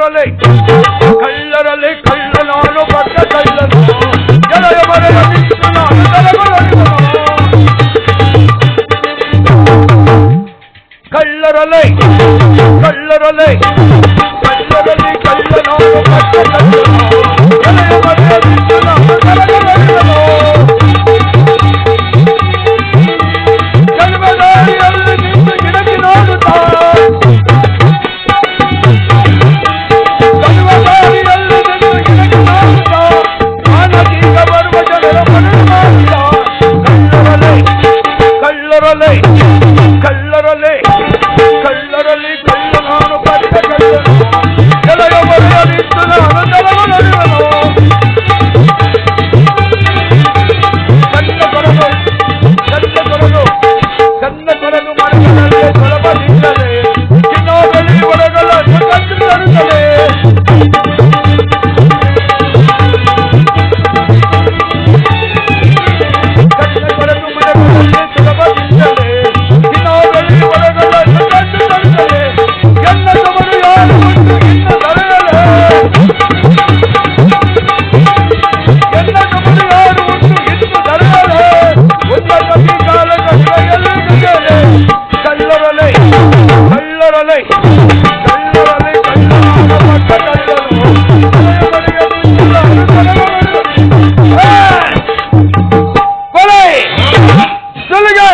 ಕಳ್ಳರಲ್ಲಿ ಕಳ್ಳರಲ್ಲಿ ಕಳ್ಳನಾನು ಪಟ್ಟ ಕಳ್ಳನು ಎಳೆಯ ಮರೆಯ ಕಳ್ಳರಲ್ಲಿ ಕಳ್ಳರಲ್ಲಿ ಕಳ್ಳರಲ್ಲಿ ಕಳ್ಳನಾನು ಪಟ್ಟ ಕಳ್ಳನು ಎಳೆಯ ಮರೆಯ ಕಲ್ಮದಾರಿಯಲ್ಲಿ ನಿಂತು ಗಿಡಕ್ಕೆ ನೋಡುತ್ತಾ ಕಲ್ಮದಾರಿಯಲ್ಲಿ ನಿಂತು ಗಿಡಕ್ಕೆ ನೋಡುತ್ತಾ ಮಾನವೀಗ ಬರುವ ಜನರ ಮನಸ್ಸು ಮಾಡಿದ ಕಳ್ಳರಲ್ಲಿ ಕಳ್ಳರಲ್ಲಿ ಕಳ್ಳರಲ್ಲಿ ಕಳ್ಳನಾನು ಪಟ್ಟ ಕಳ್ಳನು ಎಳೆಯ ಮರೆಯ ನಿಂತು ನಾನು ತಲೆಗೊಳರಿವನು ಕನ್ನ ಕೊರದು ಮನಸ್ಸಿನಲ್ಲಿ ಸುಲಭದಿಂದಲೇ ಚಿನ್ನೋದಲ್ಲಿ ಒಳಗಲ್ಲ ಸುಖಂತರುತ್ತದೆ ಕನ್ನ ಕೊರದು ಮನಸ್ಸಿನಲ್ಲಿ ಸುಲಭದಿಂದಲೇ ಚಿನ್ನೋದಲ್ಲಿ ಒಳಗಲ್ಲ ಸುಖಂತರುತ್ತದೆ ಎಲ್ಲ ತವರು ಯಾರು ಉಂಟು ಇನ್ನು ತಡೆಯಲೇ ಎಲ್ಲ ತವರು ಯಾರು ಉಂಟು ಇನ್ನು ತಡೆಯಲೇ ಒಂದು ಕವಿ ಕಾಲ ಕಷ್ಟೆಯಲ್ಲಿ ಕಳ್ಳರಲೆ ಕಳ್ಳರಲೆ ಕಳ್ಳರಲೆ ಕಳ್ಳನಾದ ಪಟ್ಟ ಕಳ್ಳನು ಕೊಲೆ ಸುಲಿಗೆ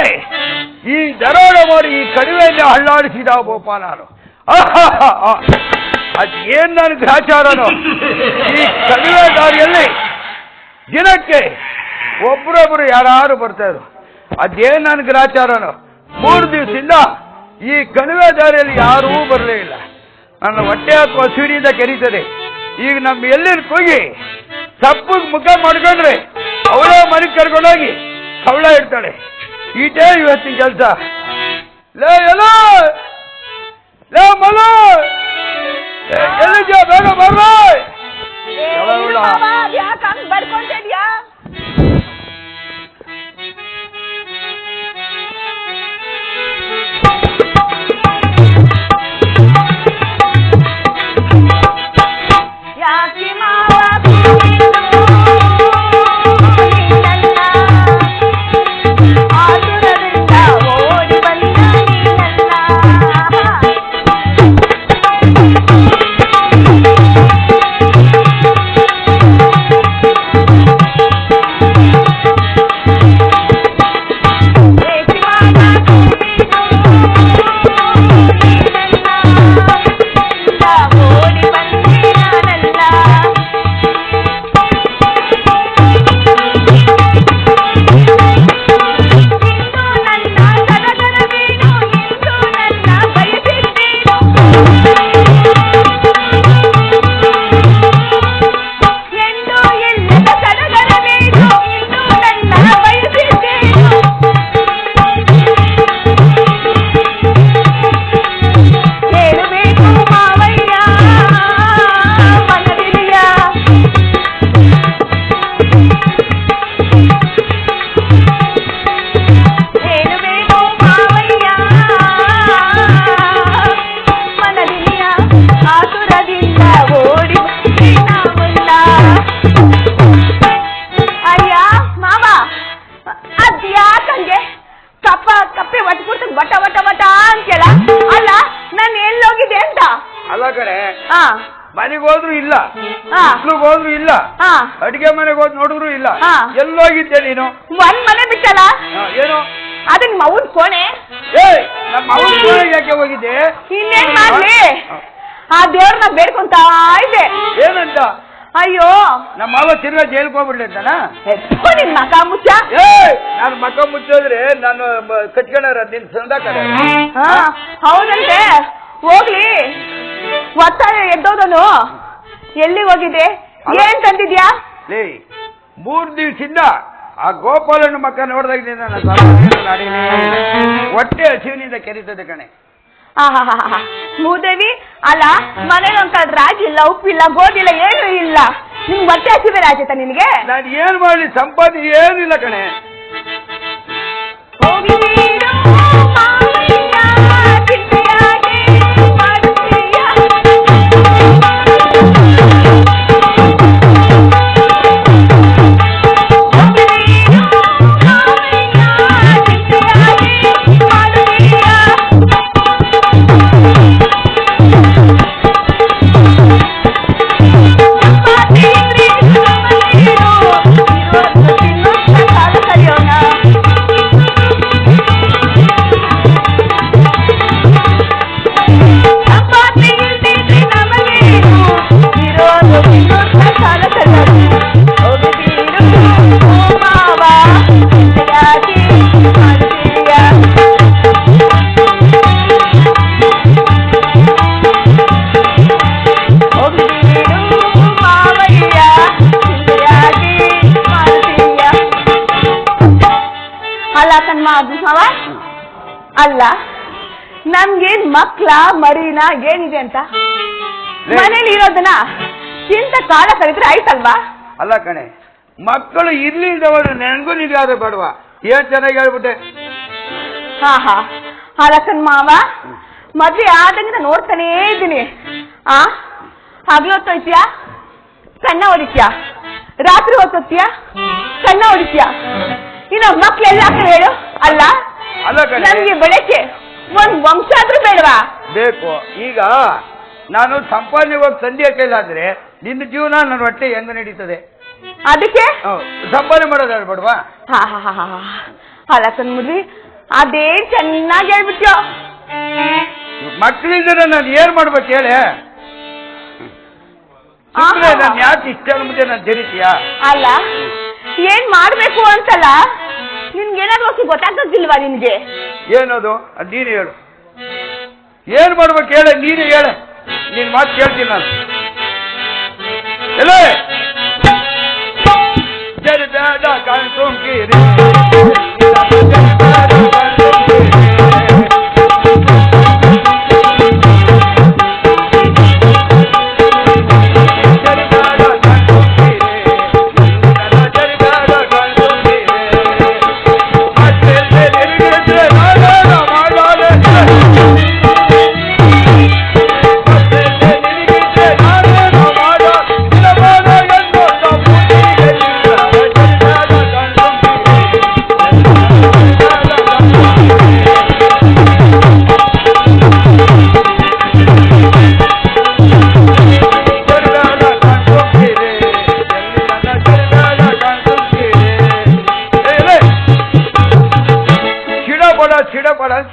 ಈ ದರೋಡೆ ಮಾಡಿ ಈ ಕಡಿಮೆಯಲ್ಲಿ ಹಳ್ಳಾಡಿಸಿದ ಗೋಪಾಲನು ಅದೇನ್ ನನ್ನ ಗ್ರಾಚಾರನು ಈ ಕಡಿಮೆ ದಾರಿಯಲ್ಲಿ ದಿನಕ್ಕೆ ಒಬ್ಬರೊಬ್ಬರು ಯಾರು ಬರ್ತಾರೆ ಅದೇನ್ ನನ್ನ ಗ್ರಾಚಾರನು 3 ದಿವಸದಿಂದ ಈ ಕಣಿವೆ ದಾರಿಯಲ್ಲಿ ಯಾರೂ ಬರಲೇ ಇಲ್ಲ. ನನ್ನ ಹೊಟ್ಟೆ ಹಾಕುವ ಸಿಡಿಯಿಂದ ಕೆರೀತದೆ. ಈಗ ನಮ್ಮ ಎಲ್ಲಿನ ಹೋಗಿ ಸಪ್ಪಗೆ ಮುಖ ಮಾಡ್ಕೊಂಡ್ರೆ ಅವಳೇ ಮನೆಗೆ ಕರ್ಕೊಂಡೋಗಿ ಕವಳ ಇಡ್ತಾಳೆ. ಈಟೇ ಇವತ್ತಿನ ಕೆಲಸ. ಲೇ ಎಲ್ಲ ಲೇ ಮಲ ಎಲ್ಲಿದ್ಯಾ? ಬೇಗ ಬರ್ರ. ಮನೆಗೆ ಹೋದ್ರು ಇಲ್ಲ, ಹೋದ್ರು ಇಲ್ಲ, ಅಡಿಗೆ ಮನೆಗೆ ಹೋದ್ ನೋಡಿದ್ರು ಇಲ್ಲ. ಎಲ್ಲೋಗಿದ್ದೆ ನೀನು? ಒಂದ್ ಮನೆ ಬಿಟ್ಟಲ್ಲ ಏನು ಅದು ನಿಮ್ಮ ಅವ್ನ ಕೋಣೆ. ನಮ್ಮ ಅವ್ನ ಕೋಣೆಗೆ ಯಾಕೆ ಹೋಗಿದ್ದೆ? ಇನ್ನೇನ್ ಮಾಡ್ಲಿ, ಆ ದೇವ್ರನ್ನ ಬೇಡ್ಕೊಂತಾ ಇದ್ದೆ. ಏನಂತ? ಅಯ್ಯೋ ನಮ್ಮ ಮಾವ ತಿರ್ಗಾ ಜೈಲ್ಗೆ ಹೋಗ್ಬಿಡ್ಲಿ ಅಂತಾನ? ನಿನ್ ಮಕ ಮುಚ್ಚ. ನಾನು ಮಕ ಮುಚ್ಚಿದ್ರೆ ನಾನು ಕಟ್ಕೊಂಡ ನಿನ್ ಸಂದಾಕರ. ಹೌದಂತೆ. ಹೋಗ್ಲಿ, ಒತ್ತಾಯ ಎದ್ದೋದನು. ಎಲ್ಲಿ ಹೋಗಿದೆ? ಏನ್ ತಂದಿದ್ಯಾ? 3 ದಿವಸದಿಂದ ಆ ಗೋಪಾಲನ ಮಕ್ಕ ನೋಡ್ದಾಗಿದ್ದೀನಿ. ಹೊಟ್ಟೆ ಹಸಿವಿನಿಂದ ಕೆರೀತದೆ ಕಣೆ. ಮೂದೇವಿ ಅಲ್ಲ, ಮನೇಲಿ ಒಂದ್ ಕಡೆ ರಾಜಿ ಇಲ್ಲ, ಉಪ್ಪಿಲ್ಲ, ಗೋಧಿಲ್ಲ, ಏನೂ ಇಲ್ಲ. ನಿಮ್ ಹೊಟ್ಟೆ ಹಸಿವೆ ರಾಜೇತ ನಿನ್ಗೆ? ನಾನು ಏನ್ ಮಾಡ್ಲಿ, ಸಂಪಾದನೆ ಏನಿಲ್ಲ ಕಣೆ. ಹೋಗಿ ಅಲ್ಲ ಕಣ್ಮ ಮಾವ, ಅಲ್ಲ ನಮ್ಗೇನ್ ಮಕ್ಳ ಮರಿನ ಏನಿದೆ ಅಂತ ಮನೇಲಿ ಇರೋದನ್ನ ಚಿಂತ ಕಾಲ ಕಲಿದ್ರೆ ಆಯ್ತಲ್ವಾ? ಅಲ್ಲ ಕಣೆ, ಮಕ್ಕಳು ಇರ್ಲಿಲ್ದವರು ನನಗೂ ನಿಗಾದ ಬೇಡವಾ? ಏನ್ ಚೆನ್ನಾಗಿ ಹೇಳ್ಬಿಟ್ಟೆ. ಹಾ ಅಲ್ಲ ಕಣ್ಮಾವ, ಮದ್ವೆ ಆದಂಗಿಂದ ನೋಡ್ತಾನೇ ಇದ್ದೀನಿ. ಹಗ್ಲೊತ್ತೋಯ್ತೀಯಾ ಕಣ್ಣ ಹೊಡಿತೀಯಾ, ರಾತ್ರಿ ಹೊತ್ತೋಗ್ತೀಯಾ ಕಣ್ಣ ಹೊಡಿತೀಯಾ, ಇನ್ನು ಮಕ್ಳೆಲ್ಲ ಹೇಳು. ಅಲ್ಲ ಅಲ್ಲ ಕಣೆ, ನಮ್ಗೆ ಬೆಳಗ್ಗೆ ಒಂದ್ ವಂಶ ಆದ್ರೂ ಬೇಡವಾ? ಬೇಕು. ಈಗ ನಾನು ಸಂಪಾದನೆ ಹೋಗಿ ಸಂಧ್ಯಾ ಕೈಲಾದ್ರೆ ನಿನ್ನ ಜೀವನ ನನ್ನ ಹೊಟ್ಟೆ ಹೆಂಗ ನಡೀತದೆ? ಅದಕ್ಕೆ ಸಂಪಾದನೆ ಮಾಡೋದಾದ್ರೆ ಬೇಡವಾ? ಅಲ್ಲ ಕಣ್ಮುದ್ರಿ, ಅದೇ ಚೆನ್ನಾಗಿ ಹೇಳ್ಬಿಟ್ಯೋ. ಮಕ್ಕಳಿಂದ ನಾನು ಏನ್ ಮಾಡ್ಬೇಕು ಹೇಳೆ? ನಾನು ಯಾಕೆ ಇಷ್ಟ ಮುಂದೆ ನಾನು ಜರಿತೀಯಾ? ಅಲ್ಲ ಏನ್ ಮಾಡ್ಬೇಕು ಅಂತಲ್ಲ, ನಿನ್ಗೇನಾದ್ರು ಗೊತ್ತಾಗ್ತಿಲ್ವಾ ನಿನ್ಗೆ? ಏನದು? ಅದು ನೀನು ಹೇಳು. ಏನ್ ಮಾಡ್ಬೇಕು ಹೇಳ, ನೀನು ಹೇಳ. ನೀನ್ ಮಾತು ಕೇಳ್ತೀನಿ ನಾನು. ಎಲ್ಲೇ ಜರಿಬೇಡ ಕಾಣ್ಸೋಂಗಿರಿ,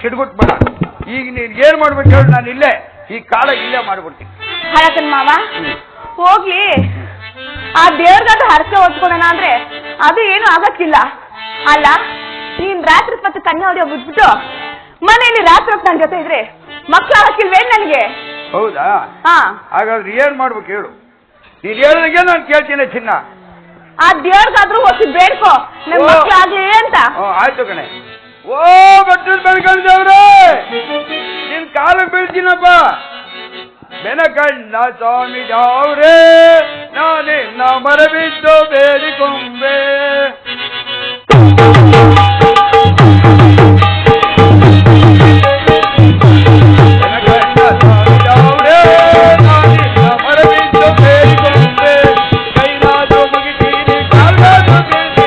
ಸಿಡ್ಗುಟ್ಬೇಡ. ಈಗ ನೀನ್ ಏನ್ ಮಾಡ್ಬೇಕು ಹೇಳಿ, ನಾನು ಇಲ್ಲೇ ಈ ಕಾಲ ಇಲ್ಲೇ ಮಾಡ್ಬಿಡ್ತೀನಿ. ಹರಕನ್ ಮಾವ, ಹೋಗಿ ಆ ದೇವ್ರಿಗಾದ್ರೂ ಹರಕೆ ಹೊತ್ಕೊಳೋಣ ಅಂದ್ರೆ ಅದು ಏನು ಆಗಕ್ಕಿಲ್ಲ. ಅಲ್ಲ ನೀನ್ ರಾತ್ರಿ ಹೊತ್ತು ಕನ್ಯಾ ಹೊಡೆಯೋ ಬಿಟ್ಬಿಟ್ಟು ಮನೆಯಲ್ಲಿ ರಾತ್ರಿ ಹೊತ್ತು ನನ್ನ ಜೊತೆ ಇದ್ರೆ ಮಕ್ಳು ಆಗಕ್ಕಿಲ್ವೇನ್ ನನಗೆ? ಹೌದಾ? ಹಾಗಾದ್ರೆ ಏನ್ ಮಾಡ್ಬೇಕು ಹೇಳು. ನೀನ್ ಹೇಳಿದಾಗೆ ನಾನು ಕೇಳ್ತೀನಿ ಚಿನ್ನ. ಆ ದೇವ್ರಿಗಾದ್ರೂ ಹೊತ್ತು ಬೇಡ್ಕೋ ನನ್ ಮಕ್ಳು ಆಗ್ಲಿ ಅಂತ. ಆಯ್ತು ಕಣೆ. ಓ ಬಟ್ಟಲ್ ಬೆಳ್ಕೊಂಡವ್ರೆ, ನಿನ್ ಕಾಲಕ್ಕೆ ಬೀಳ್ತೀನಪ್ಪ. ಬೆನಕಣ್ಣ ಸ್ವಾಮಿ ಜಾವ್ರೆ, ನಾನಿನ್ನ ಮರಬಿದ್ದು ಬೇಡಿಕೊಂಬೆ. ಬೆನಕಣ್ಣ ಸ್ವಾಮಿ ಜಾವ್ರೆ, ನಾನಿನ್ನ ಮರಬಿದ್ದು ಬೇಡಿಕೊಂಬೆ. ಕೈಲಾದು ಮುಗಿತೀನಿ, ಕಾಲ್ಗಾದು ಬೀಳ್ತಿ,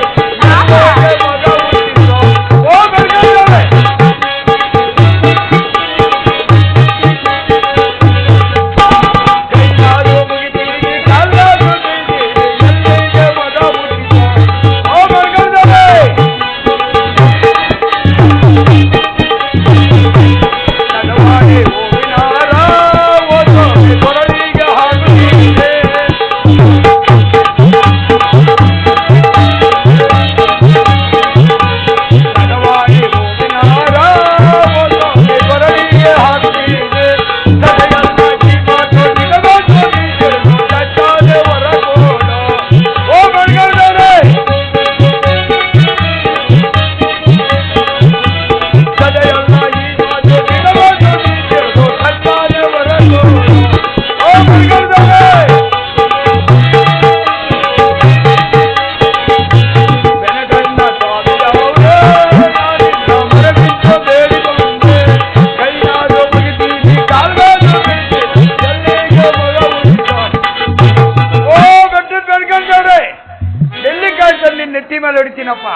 ನೆತ್ತಿ ಮೇಲೆ ಹೊಡಿತೀನಪ್ಪ,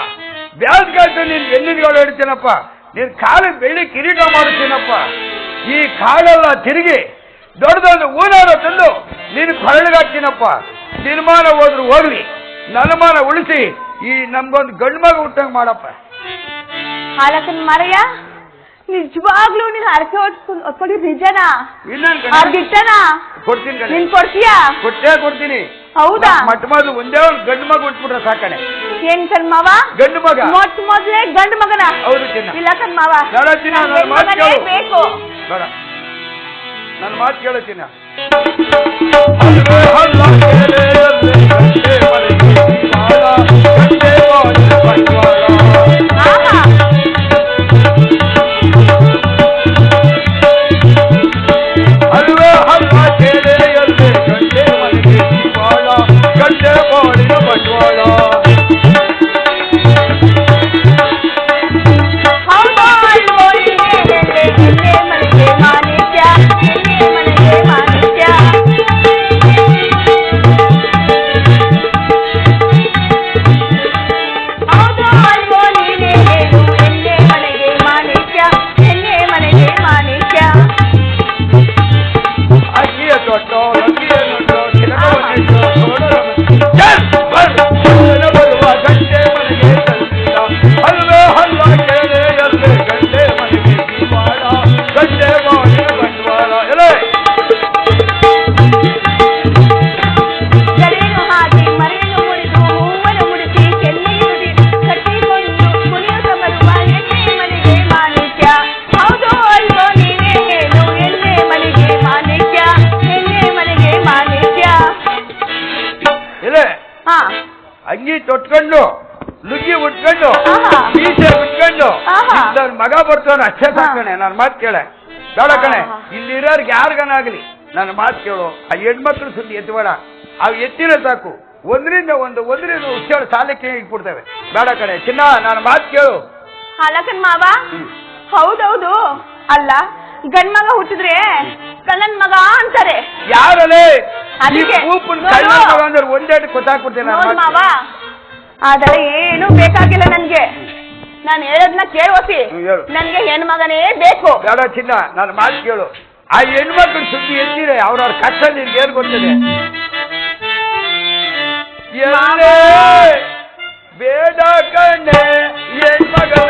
ಬ್ಯಾಸ್ಗಾಯ್ತು ನೀನ್ ಬೆನ್ನಿನ್ಗಳು ಹೊಡಿತೀನಪ್ಪ, ನೀನ್ ಕಾಲು ಬೆಳ್ಳಿ ಕಿರೀಟ ಮಾಡುತ್ತೀನಪ್ಪ. ಈ ಕಾಲೆಲ್ಲ ತಿರುಗಿ ದೊಡ್ಡದೊಂದು ಊನಾರ ತಂದು ನೀನು ಕೊರಳಿಗಾಗ್ತೀನಪ್ಪ. ನಿರ್ಮಾಣ ಹೋದ್ರು ಹೋಗ್ಲಿ, ನನ್ನ ಮಾನ ಉಳಿಸಿ ಈ ನಮ್ಗೊಂದು ಗಂಡು ಮಗ ಹುಟ್ಟಂಗ್ ಮಾಡಪ್ಪ. ಹಾಲಕನ್ ಮಾರಯ್ಯ, ನಿಜವಾಗ್ಲೂ ನೀನ್ ಹರಕೆ ಹೊತ್ಕೊಂಡು ನಿಜನಾ? ಇನ್ನೊಂದು ಕೊಡ್ತೀನಿ. ನೀನ್ ಕೊಡ್ತೀಯಾ? ಕೊಡ್ತೀನಿ. ಹೌದಾ? ಮೊಟ್ಟ ಮೊದಲು ಒಂದೇ ಒಂದು ಗಂಡು ಮಗ ಹುಟ್ಬಿಟ್ರೆ ಸಾಕಣೆ. ಏನ್ ಕಣ್ಮಾವ? ಗಂಡು ಮಗ. ಮೊಟ್ಟ ಮೊದಲೇ ಗಂಡು ಮಗನ? ಹೌದು ಚಿನ್ನ. ಇಲ್ಲ ಕಣ್ಮಾವ, ಬೇಕು. ಬೇಡ, ನನ್ನ ಮಾತು ಕೇಳು ಚಿನ್ನ. ಆಹಾ ಉಟ್ಕೊಂಡು ಲುಂಗಿ ಉಟ್ಕೊಂಡು ಮೀಸೆ ಉಟ್ಕೊಂಡು ನನ್ನ ಮಗ ಬರ್ತಾನೆ ಅಷ್ಟೇ ಸಾಕಣೆ. ನನ್ನ ಮಾತು ಕೇಳೆ ಬೇಡ ಕಣೆ. ಇಲ್ಲಿರೋರ್ಗೆ ಯಾರಿಗನಾಗ್ಲಿ ನನ್ನ ಮಾತು ಕೇಳು. ಆ ಹೆಣ್ಮಕ್ಳು ಸುದ್ದಿ ಎತ್ತಬೇಡ. ಅವು ಎತ್ತಿನ ಸಾಕು. ಒಂದರಿಂದ ಹುಷಾರು ಸಾಲಕ್ಕೆ ಇಟ್ಬಿಡ್ತೇವೆ. ಬೇಡ ಕಣೆ ಚಿನ್ನ, ನನ್ನ ಮಾತು ಕೇಳು. ಹಾಲಕನ್ ಮಾವ ಹೌದೌದು. ಅಲ್ಲ ಗಂಡ್ಮಗ ಹುಟ್ಟಿದ್ರೆ ಕಳ್ಳನ್ ಮಗ ಅಂತಾರೆ. ಯಾರಲ್ಲೇ ಅಂದ್ರೆ ಒಂದೇಟು ಗೊತ್ತಾಗ್ಬಿಡ್ತೇನೆ ಮಾವ. ಅದೆಲ್ಲ ಏನು ಬೇಕಾಗಿಲ್ಲ ನನ್ಗೆ. ನಾನು ಹೇಳೋದನ್ನ ಕೇಳೋಸಿ. ನನ್ಗೆ ಹೆಣ್ಮಗನೇ ಬೇಕು. ಬೇಡ ಚಿನ್ನ, ನನ್ನ ಮಾತು ಕೇಳು. ಆ ಹೆಣ್ಮಕ್ಳು ಸುದ್ದಿ ಎತ್ತಿದೆ ಅವ್ರವ್ರ ಕಷ್ಟ ನಿನ್ಗೆ ಏನ್ ಗೊತ್ತಿದೆ. ಬೇಡ ಕಣ್ಣೆ ಹೆಣ್ಮಗನ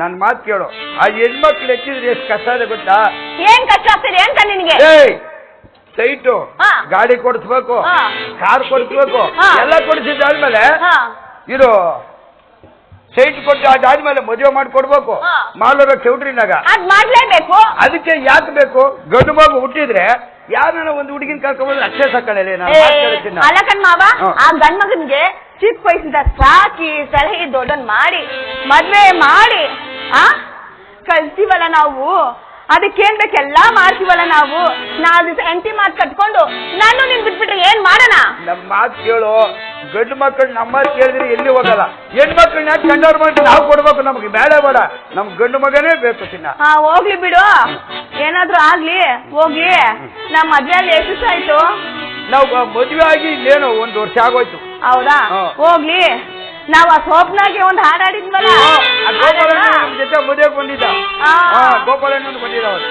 ನನ್ನ ಮಾತು ಕೇಳು. ಆ ಹೆಣ್ಮಕ್ಳು ಹೆಚ್ಚಿದ್ರೆ ಎಷ್ಟು ಕಷ್ಟ ಇದೆ ಗೊತ್ತಾ? ಏನ್ ಕಷ್ಟ ಆಗ್ತದೆ ಅಂತ ನಿನಗೆ? ಸೈಟು, ಗಾಡಿ ಕೊಡಿಸ್ಬೇಕು, ಕಾರ್ ಕೊಡಿಸ್ಬೇಕು, ಎಲ್ಲ ಕೊಡಿಸಿದ್ದಾದ್ಮೇಲೆ ಇದು ಸೈಟ್ ಕೊಟ್ಟು ಅದಾದ್ಮೇಲೆ ಮದುವೆ ಮಾಡ್ಕೊಡ್ಬೇಕು ಮಾಲೂರ ಚೌಟ್ರಿನಾಗ. ಅದ್ ಮಾಡ್ಲೇಬೇಕು. ಅದಕ್ಕೆ ಯಾಕೆ ಬೇಕು? ಗಂಡು ಮಗು ಹುಟ್ಟಿದ್ರೆ ಯಾರನ್ನ ಒಂದು ಹುಡುಗಿನ ಕರ್ಕೊಂಡ್ಬಂದ್ರೆ ಅಕ್ಷಯ ಸಾಕಲ್ಲ. ಅಲ್ಲ ಕಣ್ಮಾವ, ಆ ಗಂಡ್ ಮಗನ್ಗೆ ಚಿಕ್ಕ ವಯಸ್ಸಿಂದ ಸಾಕಿ ಸಲಹೆ ದೊಡ್ಡನ್ ಮಾಡಿ ಮದ್ವೆ ಮಾಡಿ ಕಲ್ತೀವಲ್ಲ ನಾವು. ಅದಕ್ಕೇನ್ ಬೇಕೆಲ್ಲಾ ಮಾಡ್ತೀವಲ್ಲ ನಾವು. 4 ದಿವಸ ಎಂಟಿ ಮಾತು ಕಟ್ಕೊಂಡು ನಾನು ನಿನ್ ಬಿಟ್ಬಿಟ್ರೆ ಏನ್ ಮಾಡೋಣ? ನಮ್ ಮಾತು ಕೇಳು. ಗಂಡು ಮಕ್ಕಳು ನಮ್ಮ ಮಾತು ಕೇಳಿದ್ರೆ ಎಲ್ಲಿ ಹೋಗಲ್ಲ. ಹೆಣ್ಮಕ್ಳನ್ನ ಯಾಕೆ ಕಂಡವ್ರ ಮಾಡಿ ನಾವು ಕೊಡ್ಬೇಕು? ನಮ್ಗೆ ಬೇಡ ಬೇಡ, ನಮ್ ಗಂಡು ಮಗನೇ ಬೇಕು ಚಿನ್ನ. ಹೋಗ್ಲಿ ಬಿಡು, ಏನಾದ್ರೂ ಆಗ್ಲಿ ಹೋಗ್ಲಿ. ನಮ್ ಮದ್ವೆಯಲ್ಲಿ ಎಷ್ಟು ದಿವಸ ಆಯ್ತು? ನಾವು ಮದ್ವೆ ಆಗಿ ಏನು 1 ವರ್ಷ ಆಗೋಯ್ತು. ಹೌದಾ? ಹೋಗ್ಲಿ. ನಾವ್ ಆ ಸೋಪ್ನಾಗೆ ಒಂದು ಹಾಡಾಡಿದ್ವಲ್ಲ, ನಮ್ ಜೊತೆ ಮದುವೆಗೆ ಬಂದಿದ್ದ. ಗೋಪಾಲಣ್ಣನ ಬಂದಿದ್ದ ಅವರು.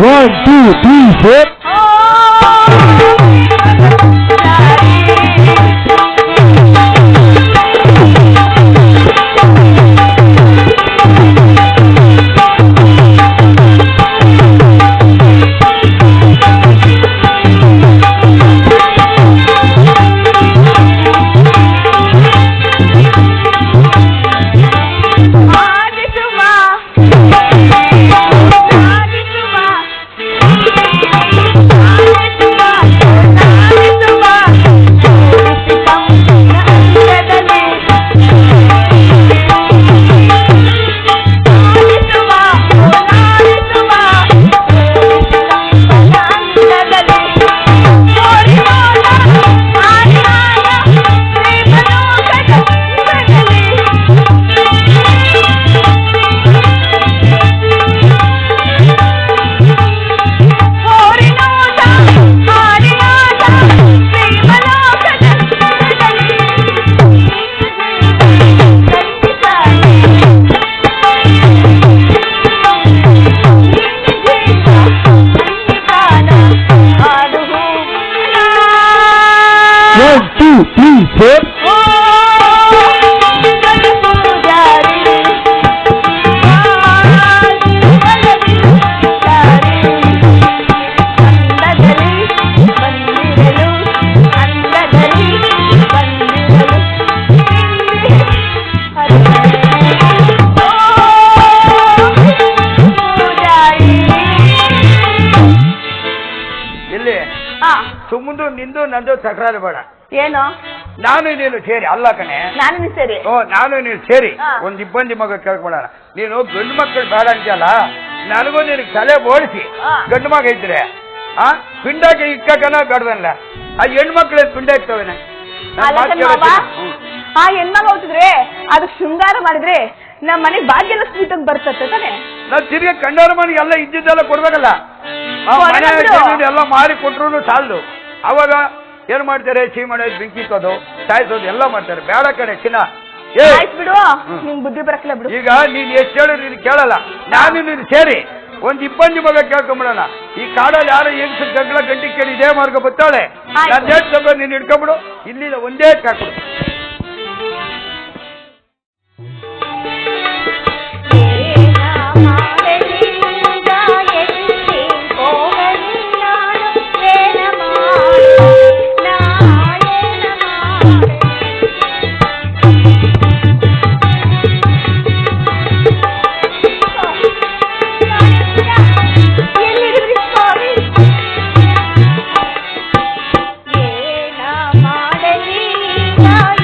One, two, three, four. One, two, three, four. ಸುಮ್ಮಂದು ನಿಂದು ನಂದು ತಕರಾರು ಬೇಡ. ಏನು? ನಾನು ನೀನು ಸೇರಿ ಅಲ್ಲ ಕಣೆ. ನಾನು ನೀನು ಸೇರಿ ನಾನು ನೀನು ಸೇರಿ ಒಂದ್ ಇಬ್ಬಂದಿ ಮಗ ಕೇಳ್ಕೊಳೋಣ. ನೀನು ಗಂಡು ಮಕ್ಕಳು ಬೇಡ ಅಂತೀಯಲ್ಲ, ನನಗೂ ನಿನಗೆ ತಲೆ ಬೋಡಿಸಿ ಗಂಡು ಮಗ ಇದ್ರೆ ಪಿಂಡಾಕೆ ಇಕ್ಕನ ಬೇಡದಲ್ಲ. ಆ ಹೆಣ್ಮಕ್ಳ ಪಿಂಡ ಇರ್ತವೇನೆ. ಆ ಹೆಣ್ಮಗ ಹೋಗ್ತಿದ್ರೆ ಅದಕ್ಕೆ ಶೃಂಗಾರ ಮಾಡಿದ್ರೆ ನಮ್ಮ ಮನೆಗೆ ಭಾಗ್ಯ ಸ್ವೀಟ್ ಅಂತ ಬರ್ತದೆ ತಾನೆ. ನಾವ್ ತಿರ್ಗಿ ಕಂಡವ್ರ ಮನೆಗೆ ಎಲ್ಲ ಇದ್ದಿದ್ದೆಲ್ಲ ಕೊಡ್ಬೇಕಲ್ಲ. ಎಲ್ಲ ಮಾರಿ ಕೊಟ್ರು ಸಾಲದು. ಅವಾಗ ಏನ್ ಮಾಡ್ತಾರೆ? ಸೀಮೆ ಬೆಂಕಿ ಇಕ್ಕೋದು, ಸಾಯಿಸೋದು ಎಲ್ಲ ಮಾಡ್ತಾರೆ. ಬೇಡ ಕಡೆ ಚಿನ್ನ. ಬಿಡು, ನಿಂಗ್ ಬುದ್ಧಿ ಬರಕ್ಲ ಬಿಡು. ಈಗ ನೀನ್ ಎಷ್ಟು ಹೇಳಿ ನೀನು ಕೇಳಲ್ಲ. ನಾನು ನೀನು ಸೇರಿ ಒಂದ್ ಇಬ್ಬಂದಿ ಮಗ ಕೇಳ್ಕೊಂಬಿಡೋಣ. ಈ ಕಾಡಲ್ಲಿ ಯಾರು ಹೆಂಗ್ಸ ಗಂಗಳ ಗಂಟಿ ಕೇಳಿ ಇದೇ ಮಾರ್ಗ ಬರ್ತಾಳೆ. ನಾನು ದೇಶ ತಗೋ, ನೀನ್ ಇಟ್ಕೊಂಡ್ಬಿಡು. ಇಲ್ಲಿಂದ ಒಂದೇ ಕಾಕ್ಬಿಡು. Yeah.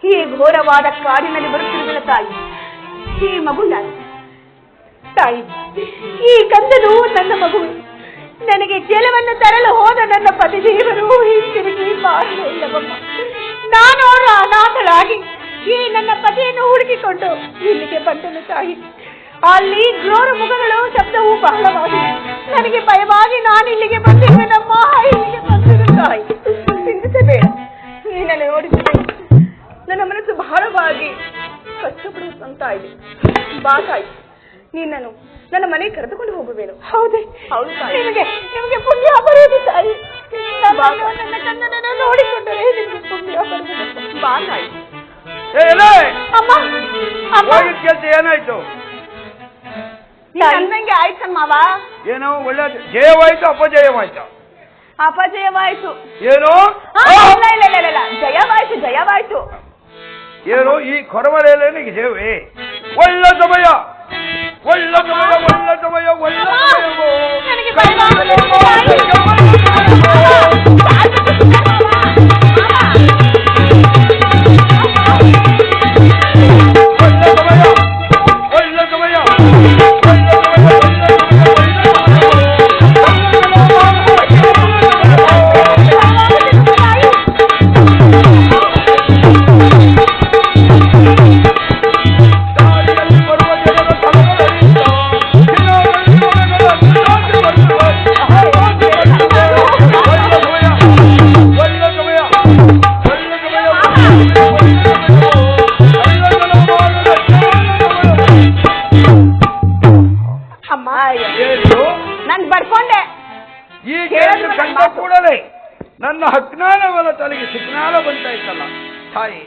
ಈ ಘೋರವಾದ ಕಾಡಿನಲ್ಲಿ ಬರುತ್ತಿರುವುದಿಲ್ಲ ತಾಯಿ. ಈ ಮಗು ನಾನು ತಾಯಿ. ಈ ಕಂದನು ನನ್ನ ಮಗು. ನನಗೆ ಜಲವನ್ನು ತರಲು ಹೋದ ನನ್ನ ಪತಿದೇವರು ಹಿಂತಿರುಗಿ ಮಾಡಲೇ ಇಲ್ಲವಮ್ಮ. ನಾನು ಅವರ ಅನಾಥಳಾಗಿ ಈ ನನ್ನ ಪತಿಯನ್ನು ಹುಡುಕಿಕೊಂಡು ಇಲ್ಲಿಗೆ ಬಂದನು ತಾಯಿ. ಅಲ್ಲಿ ಘೋರ ಮುಖಗಳು ಶಬ್ದವು ಬಹಳವಾಗಿದೆ. ನನಗೆ ಭಯವಾಗಿ ನಾನು ಇಲ್ಲಿಗೆ ಬಂದಿರುವೆನಮ್ಮ. ಇಲ್ಲಿಗೆ ಬಂದನು ತಾಯಿ. ಚಿಂತಿಸಬೇಡ, ನೀನನ್ನು ನೋಡಿದ್ದೇನೆ. ನನ್ನ ಮನಸ್ಸು ಬಹಳವಾಗಿ ಕಷ್ಟಪಡುವಂತ ಇದೆ. ಬಾ ತಾಯಿ, ನೀನನ್ನು ನನ್ನ ಮನೆಗೆ ಕರೆದುಕೊಂಡು ಹೋಗುವೇನು. ಹೌದೇ? ಹೌದು ತಾಯಿ. ನಿಮಗೆ ಪುಣ್ಯ ಬರುವುದು ತಾಯಿ. ನನ್ನ ಕಣ್ಣನನ್ನು ನೋಡಿಕೊಂಡರೆ ನಿಮಗೆ ಪುಣ್ಯ ಬರುವುದು. ಬಾ ತಾಯಿ. ಅಮ್ಮ ಕೆಲಸ ಏನಾಯ್ತು? ನಂಗೆ ಆಯ್ತು ಮಾವ. ಏನೋ ಒಳ್ಳೆದು ಜಯವಾಯ್ತು ಅಪಜಯವಾಯ್ತು? ಅಪಜಯವಾಯ್ತು. ಏನು? ಇಲ್ಲ ಜಯವಾಯ್ತು ಜಯವಾಯ್ತು. ಏನು ಈ ಕೊರವರೆಯಲ್ಲಿ ಜಯವೇ? ಒಳ್ಳೆ ಸಮಯ ಒಳ್ಳೆ ಸಮಯ ಒಳ್ಳೆ ಸಮಯ ಒಳ್ಳೆ ಸಮಯವೋ. ನನ್ನ ಅಜ್ಞಾನವಲ್ಲ ತಲೆಗೆ ಸುಜ್ಞಾನ ಬಂತಾಯ್ತಲ್ಲ ತಾಯಿ.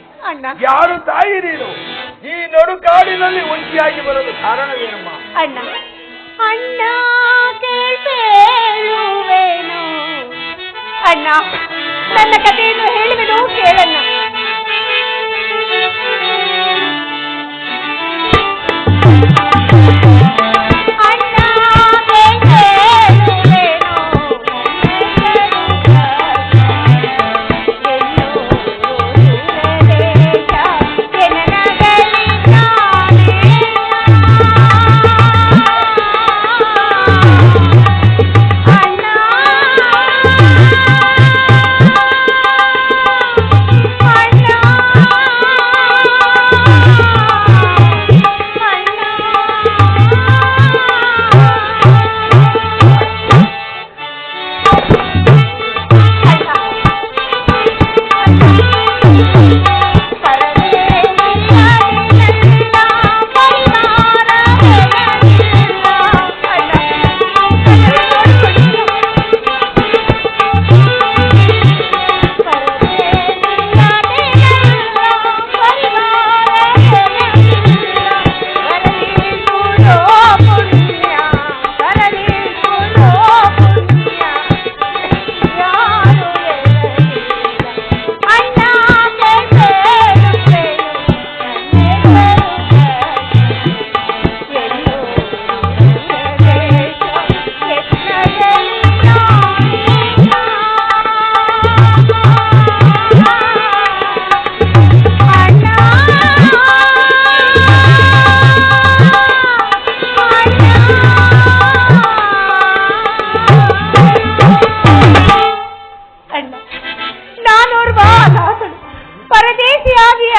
ಯಾರು ತಾಯಿ ನೀನು? ಈ ನಡುಕಾಡಿನಲ್ಲಿ ಒಂಟಿಯಾಗಿ ಬರಲು ಕಾರಣವೇನಮ್ಮ? ಅಣ್ಣ ಅಣ್ಣ ಕೇಳುವೇನು ಅಣ್ಣ, ನನ್ನ ಕಥೆಯನ್ನು ಹೇಳುವೆನು ಕೇಳಣ್ಣ.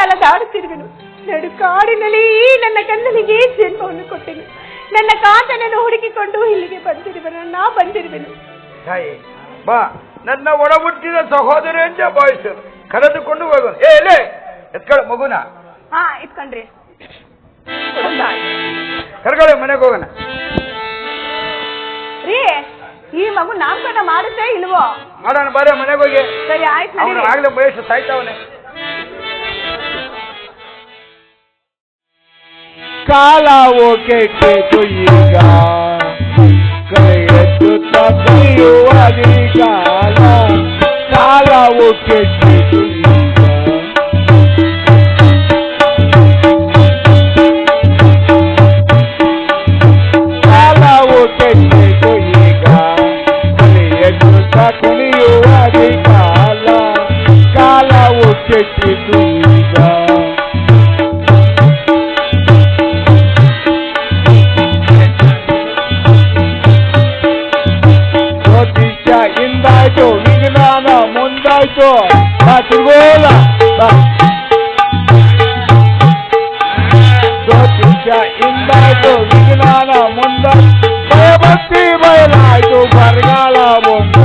ಅಲದಾಡುತ್ತಿರುವೆನು. ನಡುಕಾಡಿನಲ್ಲಿ ನನ್ನ ಕಣ್ಣನಿಗೆ ಜನ್ಮವನ್ನು ಕೊಟ್ಟೆನು. ನನ್ನ ಕಾಂತನನ್ನು ಹುಡುಕಿಕೊಂಡು ಇಲ್ಲಿಗೆ ಬಂದಿರುವೆನು. ತಾಯಿ ಬಾ, ನನ್ನ ಒಡಹುಟ್ಟಿದ ಸಹೋದರಿ ಅಂತ ಭಾವಿಸರು ಕರೆದುಕೊಂಡು ಹೋಗೋಣ. ಎತ್ಕೊಳ್ಳ ಮಗುನ. ಹಾ ಇಟ್ಕೊಂಡ್ರಿ, ಕರ್ಕೊಳ್ಳಿ ಮನೆಗೆ ಹೋಗೋಣ. ರೀ ಈ ಮಗು ನಾಮಕರಣ ಮಾಡುತ್ತೆ ಇಲ್ವೋ? ಮಾಡೋಣ ಬಾರೆ ಮನೆಗೆ ಹೋಗಿ. ಸರಿ ಆಯ್ತು. ಅವನು ಆಗ್ಲೇ ಬಯಸು ಸಾಯ್ತಾವನೆ. ಕಾಲವು ಕೆಟ್ಟಿತು ಈಗ ಕೈಯೆತ್ತುತ್ತ ಬರೆಯುವದೀಗಾಲ. ಕಾಲವು ಕೆಟ್ಟಿತು ಈಗ ಕಾಲವು ಕೆಟ್ಟಿತು ಈಗ ಕೈಯೆತ್ತುತ್ತ ಕುಣಿಯುವದೀಗಾಲ. ಕಾಲವು ಕೆಟ್ಟಿತು ಈಗ ಆಯ್ತು. ಬಾ ತಿರ್ಗೋಲ ಬಾ. ಜ್ಯೋತಿಷ ಇಂದಾಯ್ತು ವಿಜ್ಞಾನ ಮುಂದ ಭಯಭಕ್ತಿ ಬಯಲಾಯ್ತು ಬರಗಾಲ ಒಂದು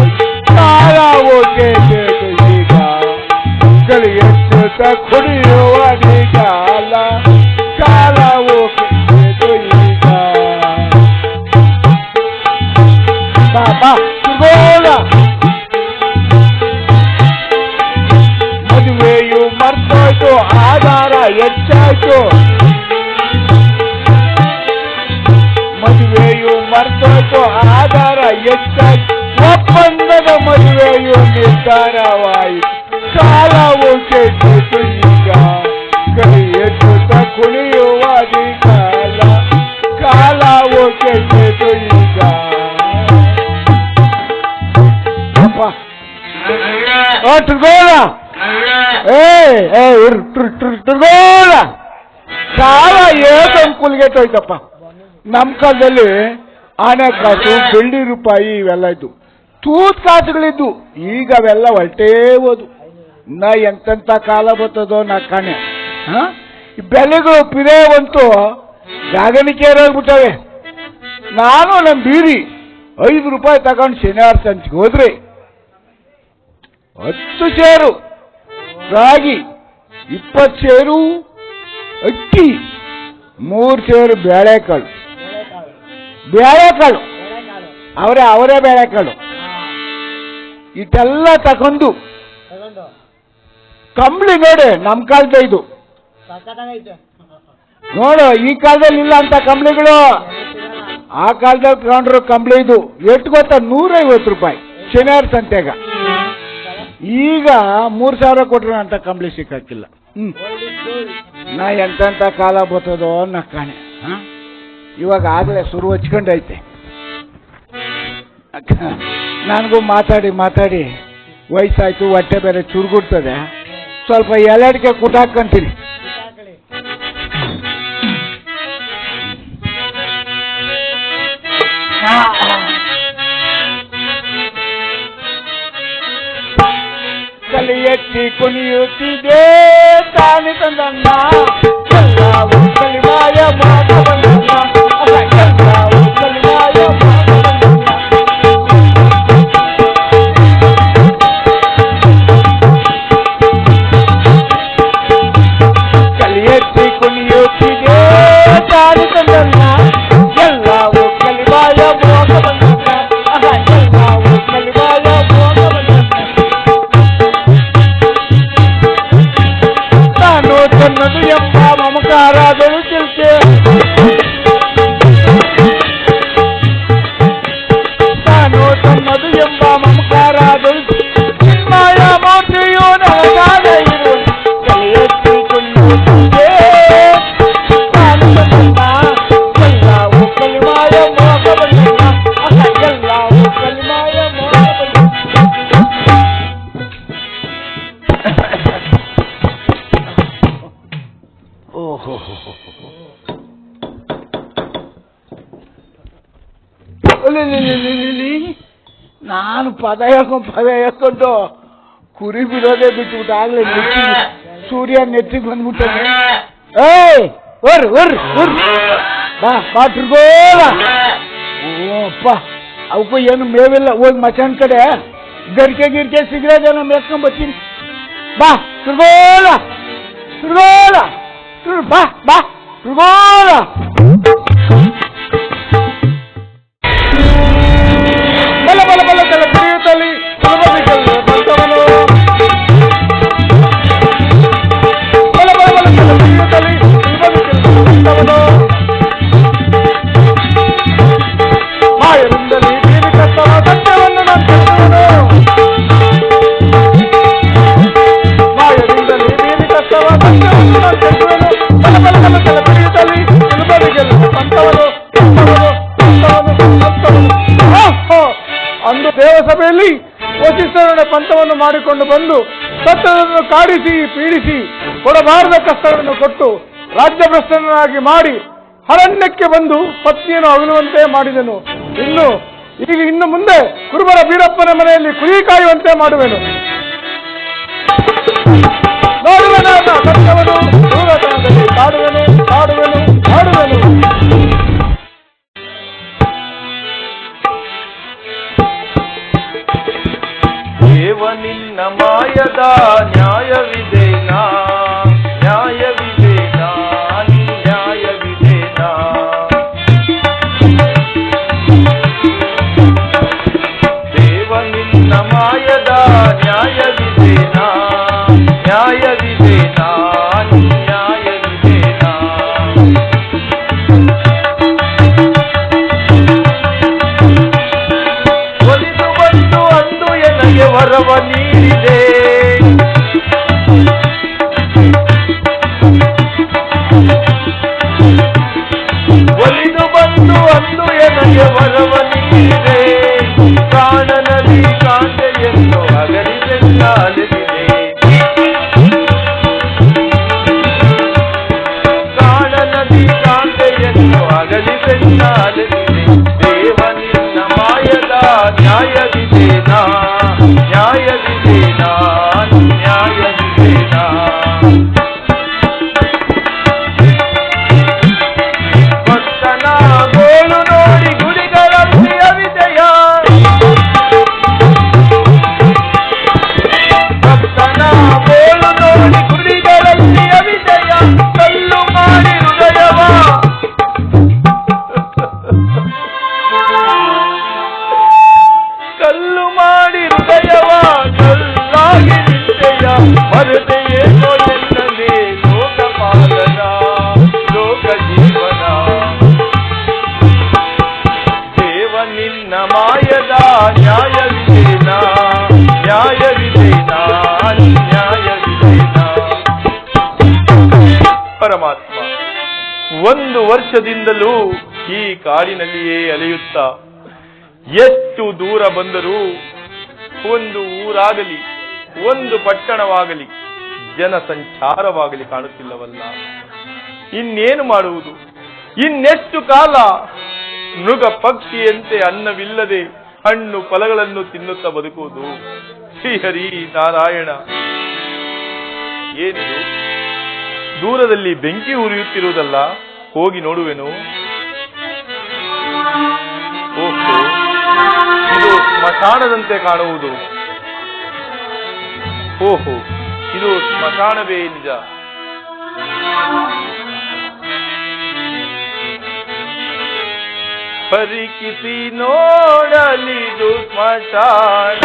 ಕಾಲ ಓಕೆಬೇಕು ಈಗ ಗಳಿಗೆಚ್ಚುತ್ತ ಕುಡಿಯುವ ಕಾಲ ಕಾಲ ಓಕೆಬೇಕು ಈಗ. ಬಾ ಬಾ ತಿರ್ಗೋಲ. ಮದುವೆಯು ಮರ್ತೋಯ್ತು ಆಧಾರ ಹೆಚ್ಚಾಯ್ತು. ಮದುವೆಯು ಮರ್ತೋಯ್ತು ಆಧಾರ ಹೆಚ್ಚಾಯ್ತು ಒಪ್ಪಂದದ ಮದುವೆಯು ನಿರ್ಧಾರವಾಯಿತು ಕಾಲವು ಕೆಟ್ಟಿತು ಈಗ ಕೈ ಎತ್ತುತ್ತ ಕುಣಿಯುವ ಕಾಲ ಕಾಲವು ಕೆಟ್ಟಿತು ಈಗ. ಟರ್ಗೋಲ ಟರ್ಗೋಲ ಕಾಲ ಏಕಂಕುಲ್ಗೆಟ್ಟೋಯ್ತಪ್ಪ. ನಮ್ಮ ಕಾಲದಲ್ಲಿ ಆನೆ ಕಾಸು ಬೆಳ್ಳಿ ರೂಪಾಯಿ ಇವೆಲ್ಲ ಇದ್ದು ತೂತ್ ಕಾಸುಗಳಿದ್ದು. ಈಗ ಅವೆಲ್ಲ ಹೊಲ್ಟೇ ಹೋದು. ನಾ ಎಂತೆಂಥ ಕಾಲ ಬರ್ತದೋ ನಾ ಕಾಣೆ. ಬೆಲೆಗಳು ಪಿರೇ ಬಂತು ಗಗನಕ್ಕೇರೋಗ್ಬಿಟ್ಟವೆ. ನಾನು ನಮ್ಮ ಬೀರಿ 5 ರೂಪಾಯಿ ತಗೊಂಡು ಶನಿವಾರ ಸಂಚಿಗೆ ಹೋದ್ರೆ 10 ಸೇರು ರಾಗಿ, 20 ಸೇರು ಅಕ್ಕಿ, 3 ಸೇರು ಬೇಳೆಕಾಳು ಅವರೇ ಬೇಳೆಕಾಳು ಇಟ್ಟೆಲ್ಲ ತಗೊಂಡು ಕಂಬಳಿ ನೋಡಿ. ನಮ್ಮ ಕಾಲದ ಇದು ನೋಡು, ಈ ಕಾಲದಲ್ಲಿ ಇಲ್ಲ ಅಂತ ಕಂಬಳಿಗಳು. ಆ ಕಾಲದಲ್ಲಿ ತಗೊಂಡ್ರು ಕಂಬಳಿ ಇದು ಎಷ್ಟು ಗೊತ್ತಾ? 150 ರೂಪಾಯಿ ಶನಿವಾರ ಸಂತೆಗ. ಈಗ 3000 ಕೊಟ್ರು ಅಂತ ಕಂಬಳಿ ಸಿಕ್ಕಾಕಿಲ್ಲ. ನಾ ಎಂತೆಂಥ ಕಾಲ ಬರ್ತದೋ ನಾ ಕಾಣೆ. ಇವಾಗ ಆಗಲೇ ಶುರು ಹಚ್ಕೊಂಡೈತೆ. ನನಗೂ ಮಾತಾಡಿ ಮಾತಾಡಿ ವಯಸ್ಸಾಯ್ತು, ಹೊಟ್ಟೆ ಬೇರೆ ಚುರುಗುಡ್ತದೆ. ಸ್ವಲ್ಪ ಎಲೆಡಿಕೆ ಕುಟಾಕಂತೀನಿ. ಕಲಿ ಎತ್ತಿ ಕುಣಿಯುತ್ತಿದೆ ತಾನಿ ತಂದಣ್ಣ ಎಲ್ಲವೂ ಕಲಿಮಾಯ ಮಾತ ಬಂದಣ್ಣ ಎಲ್ಲವೂ ಕಲಿಮಾಯ ಮಾತ ಬಂದಣ್ಣ. ಕಲಿ ಎತ್ತಿ ಕುಣಿಯುತ್ತಿದೆ ತಾನಿ ತಂದಣ್ಣ ಎಲ್ಲವೂ ಕಲಿಮಾಯ ಮಾತ ಬಂದಣ್ಣ ಎಲ್ಲವೂ ಕಲಿಮಾಯ ಮಾತ ಬಂದಣ್ಣ. ನಾನು ತನ್ನದು ಎಂಬ ಮಮಕಾರ ಬೆಳೆಸಿಲ್ತೆ ನಾನು ತನ್ನದು ಎಂಬ ಮಮಕಾರ ಬೆಳೆಸಿ ಚಿನ್ಮಯ ಮೋಟಿಯು ನನಗಾದ ಇರು ಕೈ ಎತ್ತಿ ಕುಣಿಯುತ್ತಿದೆ ನಾನು ತನ್ನ ಎಲ್ಲವೂ ಕಲಿಮಾಯ ಮೋಹ ಬಂದಿಲ್ಲ ಎಲ್ಲವೂ ಕಲಿಮಾಯ ಮೋಹ ಬಂದಿಲ್ಲ. ನಾನು ಪದ ಹೇಳ್ಕೊಂಡು ಕುರಿ ಬಿಡೋದೇ ಬಿಟ್ಬಿಟ್ಟು ಆಗ್ಲೇ ಸೂರ್ಯ ನೆತ್ತಿಗೆ ಬಂದ್ಬಿಟ್ಟಾನೆ. ಅಪ್ಪ ಅವಕ್ಕೂ ಏನು ಮೇವಿಲ್ಲ. ಹೋಗಿ ಮಚಾನ್ ಕಡೆ ಗರಿಕೆ ಗಿರಿಕೆ ಸಿಗರೆ ಜನ ಮೇಸ್ಕೊಂಡ್ ಬರ್ತೀನಿ. ಬಾ ಸುರ್ಗೋಲ ಸುರ್ಗೋಲ ಬಾ ಬಾ ಸುರ್ಗೋಲ. ಬಲ ಬಲ ಬಲ ತಲೆ ಕುಡಿಯುತ್ತಲಿ ಬಂತವನು ಬಲ ಬಲ ಬಲ ತಲೆ ಕುಡಿಯುತ್ತಲಿ ಬಂತವನು ಮಾಯರಿಂದಲೇ ಬೀದಿ ಕತ್ತಲ ಸತ್ಯವನ್ನು ನಾನು ತಿಳಿಸುವನು ಮಾಯರಿಂದಲೇ ಬೀದಿ ಕತ್ತಲ ಸತ್ಯವನ್ನು ನಾನು ತಿಳಿಸುವನು ಬಲ ಬಲ ಬಲ ತಲೆ ಕುಡಿಯುತ್ತಲಿ ಬಂತವನು ಅಂದು ದೇವಸಭೆಯಲ್ಲಿ ವಸಿಷ್ಠರೊಡನೆ ಪಂಥವನ್ನು ಮಾಡಿಕೊಂಡು ಬಂದು ಸತ್ಯವನ್ನು ಕಾಡಿಸಿ ಪೀಡಿಸಿ ಕೊಡಬಾರದ ಕಷ್ಟಗಳನ್ನು ಕೊಟ್ಟು ರಾಜ್ಯಭ್ರಷ್ಟನಾಗಿ ಮಾಡಿ ಅರಣ್ಯಕ್ಕೆ ಬಂದು ಪತ್ನಿಯನ್ನು ಅಗಲುವಂತೆ ಮಾಡಿದನು. ಇನ್ನು ಮುಂದೆ ಕುರುಬರ ಬೀರಪ್ಪನ ಮನೆಯಲ್ಲಿ ಕುರಿ ಕಾಯುವಂತೆ ಮಾಡುವೆನು. ನೋಡುವೆನು ಸತ್ಯವನ್ನು ದೂರತನದಲ್ಲಿ ಕಾಡುವೆನು ಕಾಡುವೆನು ಕಾಡುವೆನು. ದೇವ ನಿನ್ನ ಮಾಯದ ನ್ಯಾಯವಿದೇನಾ ನ್ಯಾಯವಿದೇನಾ ನ್ಯಾಯವಿದೇನಾ ದೇವ ನಿನ್ನ ಮಾಯದ ನ್ಯಾಯವಿದೇನಾ ನ್ಯಾಯವಿದೇನಾ ನ್ಯಾಯವಿದೇನಾ ಒಲಿದು ಬಂದು ಅಂದು ಎನಗೆ ವರವ ನೀಡಿದೆ ಒಲಿದು ಬಂದು ಅಂದು ಎನಗೆ ವರವ ನೀಡಿದೆ ಕಾಣನದಿ ಕಾಂತೆಯನ್ನು ಅಗಲಿದೆನ್ನಾಲಿದೆ ಕಾಣನದಿ ಕಾಂತೆಯನ್ನು ಅಗಲಿದೆನ್ನಾಲಿದೆ ದೇವ ನಿನ್ನ ಮಾಯದ ನ್ಯಾಯವಿದೇನಾ ನ್ಯಾಯವಿದೇನಾ ನ್ಯಾಯವಿದೇನಾ ಭಕ್ತನ ಗೋಳು ನೋಡಿ ಗುಡಿಗಳಲ್ಲಿ ಅವಿದೆಯ ಭಕ್ತನ ಗೋಳು ನೋಡಿ ಗುಡಿಗಳಲ್ಲಿ ಅವಿದೆಯ ಕಲ್ಲು ಮಾಡಿ ಹೃದಯವ ಕಲ್ಲು ಮಾಡಿ ಹೃದಯವ ಕಲ್ಲಾಗಿ ನಿತ್ಯ ಮರೆತೆಯೇನೋ ಎನ್ನಲೇ ಲೋಕಪಾಲನ ಲೋಕ ಜೀವನ ದೇವ ನಿನ್ನ ಮಾಯದ ನ್ಯಾಯವಿದೇನಾ ನ್ಯಾಯವಿದೇನಾ ನ್ಯಾಯವಿದೇನಾ ಪರಮಾತ್ಮ 1 ವರ್ಷದಿಂದಲೂ ಈ ಕಾಡಿನಲ್ಲಿಯೇ ಅಲೆಯುತ್ತಾ ಎಷ್ಟು ದೂರ ಬಂದರೂ ಒಂದು ಊರಾಗಲಿ ಒಂದು ಪಟ್ಟಣವಾಗಲಿ ಜನಸಂಚಾರವಾಗಲಿ ಕಾಣುತ್ತಿಲ್ಲವಲ್ಲ. ಇನ್ನೇನು ಮಾಡುವುದು? ಇನ್ನೆಷ್ಟು ಕಾಲ ಮೃಗ ಪಕ್ಷಿಯಂತೆ ಅನ್ನವಿಲ್ಲದೆ ಹಣ್ಣು ಫಲಗಳನ್ನು ತಿನ್ನುತ್ತಾ ಬದುಕುವುದು? ಶ್ರೀಹರಿ ನಾರಾಯಣ, ಏನಿದು? ದೂರದಲ್ಲಿ ಬೆಂಕಿ ಉರಿಯುತ್ತಿರುವುದಲ್ಲ, ಹೋಗಿ ನೋಡುವೆನು. ಓಹೋ, ಇದು ಸ್ಮಶಾನದಂತೆ ಕಾಣುವುದು. ಓಹೋ, ಇದು ಸ್ಮಶಾನವೇ ನಿಜ. ಪರಿಕಿಸಿ ನೋಡಲಿದು ಸ್ಮಶಾನ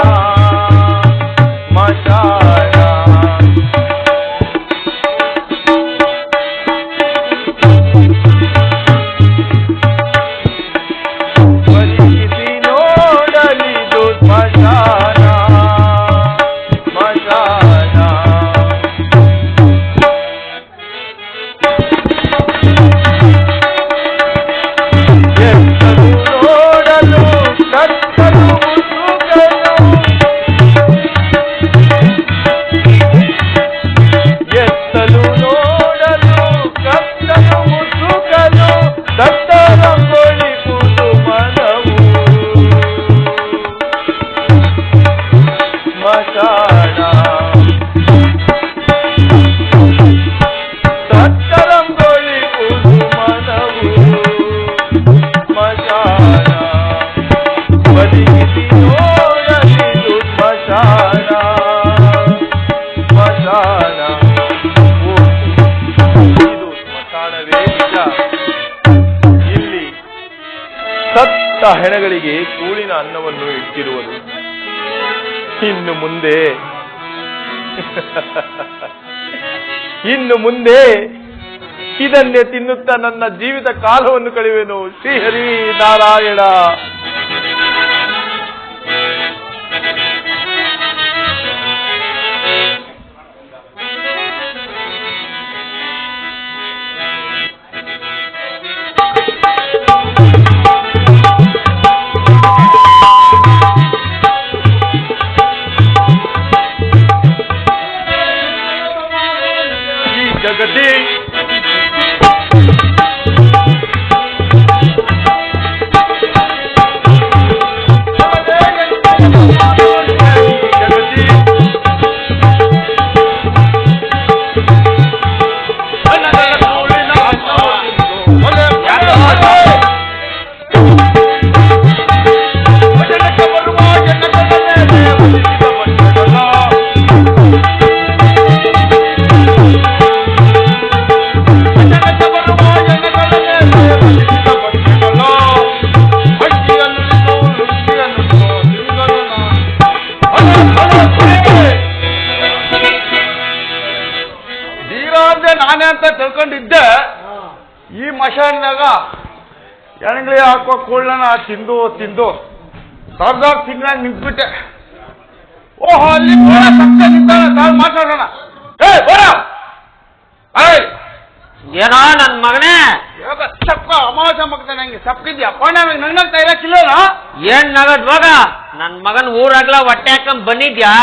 ಸ್ಮಶಾನ. ಪರಿಕಿಸಿ ನೋಡಲಿದು ಸ್ಮಶಾನ ಸ್ಮಶಾನ. ಎತ್ತಲು ನೋಡಲು ಕತ್ತಲು ಮುಸುಕಲು, ಎತ್ತಲು ನೋಡಲು ಕತ್ತಲು ಮುಸುಕಲು, ದತ್ತರಂಗೊಳಿಸುವುದು ಮನವು ಸ್ಮಶಾನ. ದತ್ತರಂಗೊಳಿಸುವುದು ಮನವು ಸ್ಮಶಾನ. ಬದಿಗಿಸಿ ನೋಡಲಿದು ಸ್ಮಶಾನ ಸ್ಮಶಾನ. ಇದು ಸ್ಮಶಾನವೇ ನಿಜ. ಇಲ್ಲಿ ಸತ್ತ ಹೆಣಗಳಿಗೆ ಕೂಳಿನ ಅನ್ನವನ್ನು ಇಟ್ಟಿರುವುದು. ಇನ್ನು ಮುಂದೆ ಇದನ್ನೇ ತಿನ್ನುತ್ತಾ ನನ್ನ ಜೀವಿತ ಕಾಲವನ್ನು ಕಳೆಯುವೆನು. ಶ್ರೀಹರಿ ನಾರಾಯಣ. ಈ ಜಗತಿ ಅಂದ್ರೆ ನಾನೇ ಅಂತ ತಿಳ್ಕೊಂಡಿದ್ದೆ. ಈ ಮಶಾನ್ದಾಗ ಎಣಗ್ಲಿ ಹಾಕೋ ಕೂಳನ ತಿಂದು ತಿಂದು ಸರ್ದಾಗ ತಿಂಗಳಾಗ ನಿಂತ್ಬಿಟ್ಟೆ. ಓಹೋ, ಅಲ್ಲಿ ಮಾತಾಡೋಣ. ಏನೋ ನನ್ ಮಗನೇ ಸಪ್ಪ ಅಮಾವಾಸ್ಯ ಮಗ್ತಾನೆ ನಂಗೆ ಸಪ್ಪಿದ್ಯಪ್ಪ. ನಗ್ನಗ್ತಾ ಇರಕ್ಕಿಲ್ಲನ? ಏನ್ ನಗದ್ ಮಗ? ನನ್ ಮಗನ್ ಊರಾಗ್ಲ ಹೊಟ್ಟೆ ಹಾಕೊಂಡ್ ಬಂದಿದ್ಯಾ?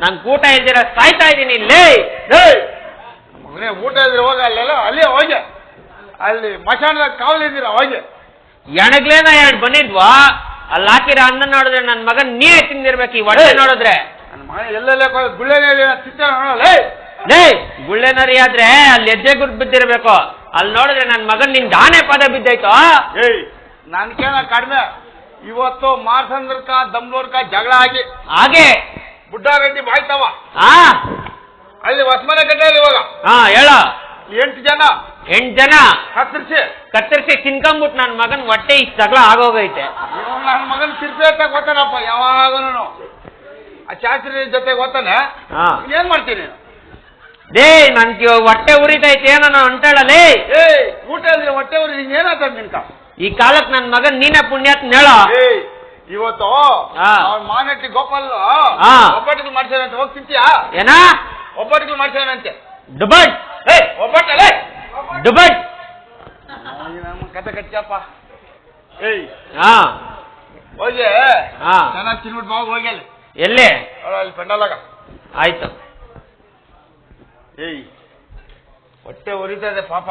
ನನ್ ಊಟ ಇಲ್ದಿರ ಸಾಯ್ತಾ ಇದೀನಿ ಇಲ್ಲಿ. ಮಗನೇ ಊಟ ಇದ್ರೆ ಹೋಗ, ಅಲ್ಲೆಲ್ಲ ಅಲ್ಲಿ ಹೋಗಿ ಅಲ್ಲಿ ಮಶಾನದಾಗ ಕಾವಲಿದ್ದೀರ ಹೋಗಿ. ಎಣಗ್ಲೇನ ಎರಡು ಬಂದಿದ್ವಾ? ಅಲ್ಲಿ ಹಾಕಿರ ಅನ್ನ ನೋಡಿದ್ರೆ ನನ್ ಮಗನ್ ನೀರೇ ತಿಂದಿರ್ಬೇಕು. ಈ ಹೊಟ್ಟೆ ನೋಡಿದ್ರೆ ನನ್ನ ಮಗ ಎಲ್ಲೆಲ್ಲ ಗುಳ್ಳೆ ತಿಂತ ನೋಡಲ್ಲ. ಲೇ ಗುಳ್ಳೆನರಿ ಆದ್ರೆ ಅಲ್ಲಿ ಹೆಜ್ಜೆ ಗುರ್ತು ಬಿದ್ದಿರ್ಬೇಕು. ಅಲ್ಲಿ ನೋಡಿದ್ರೆ ನನ್ ಮಗನ್ ನಿನ್ ದಾನೆ ಪದ ಬಿದ್ದಾಯ್ತು. ನನ್ಕೇನ ಕಡಿಮೆ. ಇವತ್ತು ಮಾರ್ಸಂದ್ರಕ ದಮ್ಲೂರ್ಕ ಜಗಳ ಆಗಿ ಹಾಗೆ ಬುಡ್ಡಾರೆಡ್ಡಿ ಬಾಯ್ತವ ಅಲ್ಲಿ ಹೊಸಮನೆ ಗಡ್ಡೆಯಲ್ಲಿ ಇವಾಗ ಹೇಳ 8 ಜನ 8 ಜನ ಕತ್ತರಿಸಿ ತಿನ್ಕೊಂಬಿಟ್ಟು ನನ್ ಮಗನ್ ಹೊಟ್ಟೆ ಇಷ್ಟು ಜಗಳ ಆಗೋಗೈತೆ. ನನ್ನ ಮಗನ್ ತಿರ್ಸೇಟ ಗೊತ್ತಾನಪ್ಪ ಯಾವಾಗನು ಆ ಶಾಸ್ತ್ರಿ ಜೊತೆಗೆ ಗೊತ್ತಾನೆ. ಏನ್ ಮಾಡ್ತೀನಿ ಡೇ ನನ್ಗೆ ಹೊಟ್ಟೆ ಉರಿತೈತೆ ಏನೋ ಅಂಟಾಳಲೇ. ಊಟ ಇದ್ರೆ ಹೊಟ್ಟೆ ಉರಿ ಏನಾಗ್ತದ ನಿನ್ಕ? ಈ ಕಾಲಕ್ ನನ್ ಮಗನ್ ನೀನೇ ಪುಣ್ಯಾತ್ ಹೇಳ. ಇವತ್ತು ಮಾನಟ್ಟಿ ಗೋಪಾಲ್ ಒಬ್ಬಟ್ಟಿಗೆ ಮಾಡ್ಸೇನಂತೆ, ಹೋಗಿ ತಿಂತೀಯಾ? ಏನ ಒಬ್ಬಟ್ಟಿಗೆ ಮಾಡ್ಸೇನಂತೆ? ಡುಬಟ್ ಒಬ್ಬಟ್ಟಲ್ಲೇ ಡುಬಟ್ ನಮ್ಮ ಕತೆ ಕಚ್ಚಪ್ಪ. ಹೋಗಿ ಚೆನ್ನಾಗಿ ತಿನ್ಬಿಟ್ಟು ಬಾಗ ಹೋಗಿ ಅಲ್ಲಿ ಎಲ್ಲಿ ಅಲ್ಲಿ ಪೆಂಡಲಾಗ. ಆಯ್ತು. ಹೊಟ್ಟೆ ಉರಿತದೆ ಪಾಪ.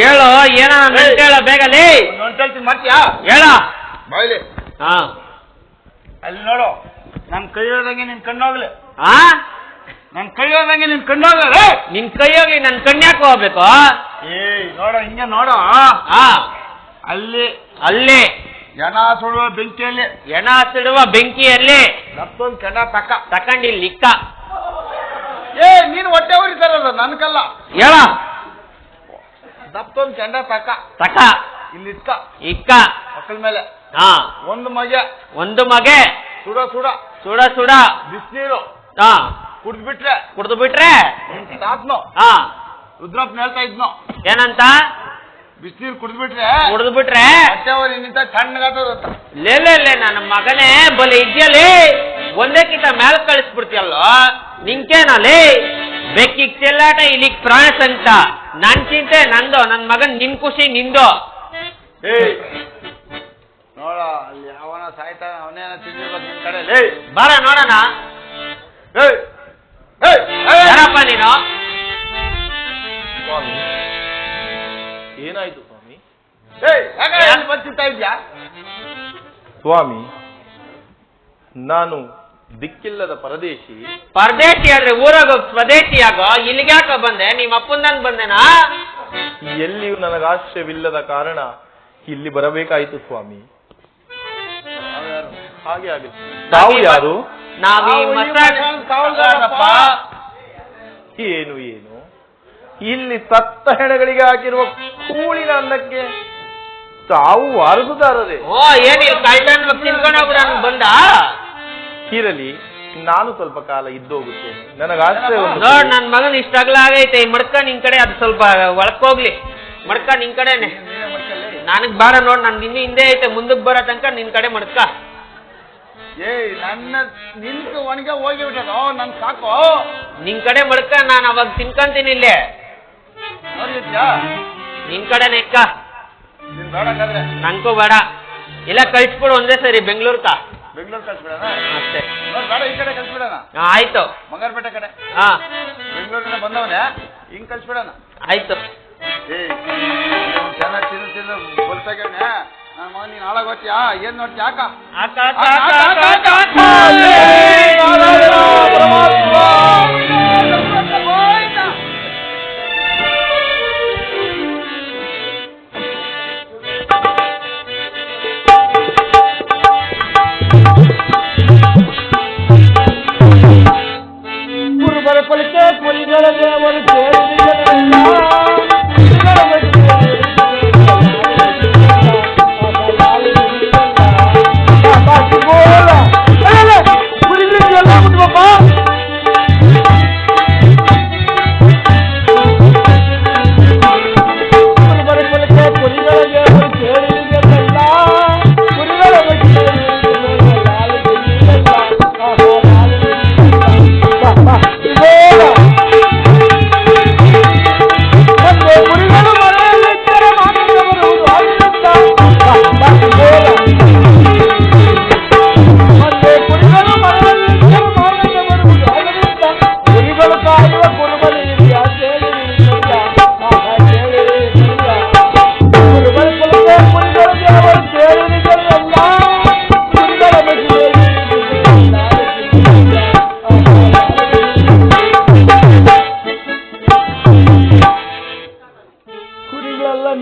ಹೇಳು ಏನ ಹೇಳ ಬೇಗಲೇ. ಒಂದ್ಸಲ್ತಿ ಮಾಡ್ತೀಯಾ? ಹೇಳ ಬಾಯ್ಲಿ. ಅಲ್ಲಿ ನೋಡು, ನನ್ ಕೈ ಹೋದಂಗೆ ನಿನ್ ಕಣ್ಣೋಗ್ಲಿ. ನನ್ ಕೈ ಹೋದಂಗೆ ನಿನ್ ಕಣ್ಣೋಗ್ಲ. ನಿನ್ ಕೈ ಹೋಗಿ ನನ್ ಕಣ್ಯಾಕ ಹೋಗ್ಬೇಕು? ನೋಡ ಹಿಂಗೆ ನೋಡ. ಅಲ್ಲಿ ಅಲ್ಲಿ ಜನ ಸುಡುವ ಬೆಂಕಿಯಲ್ಲಿ ಎಣ ಸಿಡುವ ಬೆಂಕಿಯಲ್ಲಿ ಮತ್ತೊಂದು ಕೆಂಡ ತಕೊಂಡಿ ಲಿಕ್ಕ. ನೀನು ಹೊಟ್ಟೆ ಉರಿತಾರಲ್ಲ ನನ್ಕಲ್ಲ. ಹೇಳ ದಪ್ಪೊಂದು ಕೆಂಡ ತಕ ಇಲ್ಲಿ ಇಕ್ಕ ಮಕ್ಕಳ ಮೇಲೆ ಒಂದು ಮಗೆ ಸುಡ ಸುಡ ಸುಡ ಸುಡ ಬಿಸಿನೀರು ಕುಡ್ದು ಬಿಟ್ರೆ ತಾತ್ನೋ ರುದ್ರಪ್ಪನ ಹೇಳ್ತಾ ಇದ್ನೋ ಏನಂತ? ಬಿಸಿನೀರು ಕುಡ್ದು ಬಿಟ್ರೆ ಹೊಟ್ಟೆ ಉರಿ ನಿಂತ ತಣ್ಣಗಾಗ್ತದಂತ. ಲೇ ನನ್ನ ಮಗನೇ ಬಲೆ ಇದ್ಯಲೇ, ಒಂದಕ್ಕಿಂತ ಮೇಲ್ ಕಳಿಸ್ಬಿಡ್ತಿಯಲ್ಲೋ. ನಿಂಕೇನಲ್ಲಿ ಬೆಕ್ಕಿಗ್ ಚೆಲ್ಲಾಟ ಇಲ್ಲಿಗ್ ಪ್ರಾಣ ಸಂಕಟ. ನನ್ ಚಿಂತೆ ನಂದು, ನನ್ ಮಗನ್ ನಿನ್ ಖುಷಿ ನಿಂದು. ನೋಡ ಅಲ್ಲಿ ಯಾವನ ಸಾಯ್ತಾನ ಅವನೇನ ತಿಂದಿರ್ಬೇಕು ನಿನ್ ಕಡೆ. ಬಾರ ನೋಡೋಣ. ಯಾರಪ್ಪ ನೀನು? ಸ್ವಾಮಿ ಏನಾಯ್ತು ಸ್ವಾಮಿ? ಬರ್ತಿರ್ತಾ ಇದ್ಯಾ? ಸ್ವಾಮಿ ನಾನು ದಿಕ್ಕಿಲ್ಲದ ಪರದೇಶಿ ಆದ್ರೆ ಊರಾಗ ಸ್ವದೇಶಿಯಾಗೋ, ಇಲ್ಲಿಗ್ಯಾಕ ಬಂದೆ? ನಿಮ್ಮ ಅಪ್ಪಂದಂಗ್ ಬಂದೆನಾ? ಎಲ್ಲಿಯೂ ನನಗಾಶ್ರಯವಿಲ್ಲದ ಕಾರಣ ಇಲ್ಲಿ ಬರಬೇಕಾಯಿತು ಸ್ವಾಮಿ. ಹಾಗೆ ಆಗುತ್ತೆ. ತಾವು ಯಾರು? ನಾವೀ ಏನು ಏನು ಇಲ್ಲಿ ಸತ್ತ ಹೆಣಗಳಿಗೆ ಹಾಕಿರುವ ಕೂಳಿನ ಅನ್ನಕ್ಕೆ ತಾವು ವಾರಸುದಾರರೇ? ಏನಿಲ್ಲ ತಿನ್ಕೊಂಡು ಹೋಗ್ಬಿಡ ಬಂದ. ಇರಲಿ, ನಾನು ಸ್ವಲ್ಪ ಕಾಲ ಇದ್ದೋಗುತ್ತೇನೆ. ನನಗಾಶ್ರಯ ನೋಡ್ ನನ್ ಮಗನ್ ಇಷ್ಟಾಗ್ಲ ಆಗೈತೆ. ಮಡ್ಕ ನಿನ್ ಕಡೆ ಅದು ಸ್ವಲ್ಪ ಒಳಕೋಗ್ಲಿ. ಮಡ್ಕ ನಿನ್ ಕಡೆನೆ. ನನಗ್ ಬಾರ ನೋಡ್, ನನ್ ಇನ್ನು ಹಿಂದೆ ಐತೆ, ಮುಂದಕ್ ಬರೋ ತನಕ ನಿನ್ ಕಡೆ ಮಡ್ಕ. ನನ್ನ ನಿನ್ಕ ಒಣಗೆ ಹೋಗಿ ಬಿಟ್ಟದ ನನ್ ಸಾಕು. ನಿನ್ ಕಡೆ ಮಡ್ಕ, ನಾನು ಅವಾಗ ತಿನ್ಕಂತೀನಿ ಇಲ್ಲೇ. ನಿನ್ ಕಡೆ ನೆಕ್ಕ ನನ್ಕೂ ಬೇಡ. ಇಲ್ಲ ಕಳ್ಸ್ಬಿಡು ಒಂದೇ ಸರಿ ಬೆಂಗಳೂರ್ಕ. ಬೆಂಗಳೂರು ಕಳ್ಸ್ಬಿಡೋಣ ಅಷ್ಟೇ. ಬೇಡ ಈ ಕಡೆ ಕಳ್ಸ್ಬಿಡೋಣ. ಆಯ್ತು. ಬಂಗಾರಪೇಟೆ ಕಡೆ ಬೆಂಗಳೂರು ಕಡೆ ಬಂದವನೇ ಹಿಂಗ್ ಕಳ್ಸ್ಬಿಡೋಣ. ಆಯ್ತು. ಚೆನ್ನಾಗಿ ತಿನ್ನು ಗೊತ್ತಾಗ್ಯವನೆ. ನನ್ನ ಮಗ ನೀನ್ ಹಾಳಾಗೋತ್ಯಾ? ಏನ್ ನೋಡ್ತೀಯ? ಎಲ್ಲ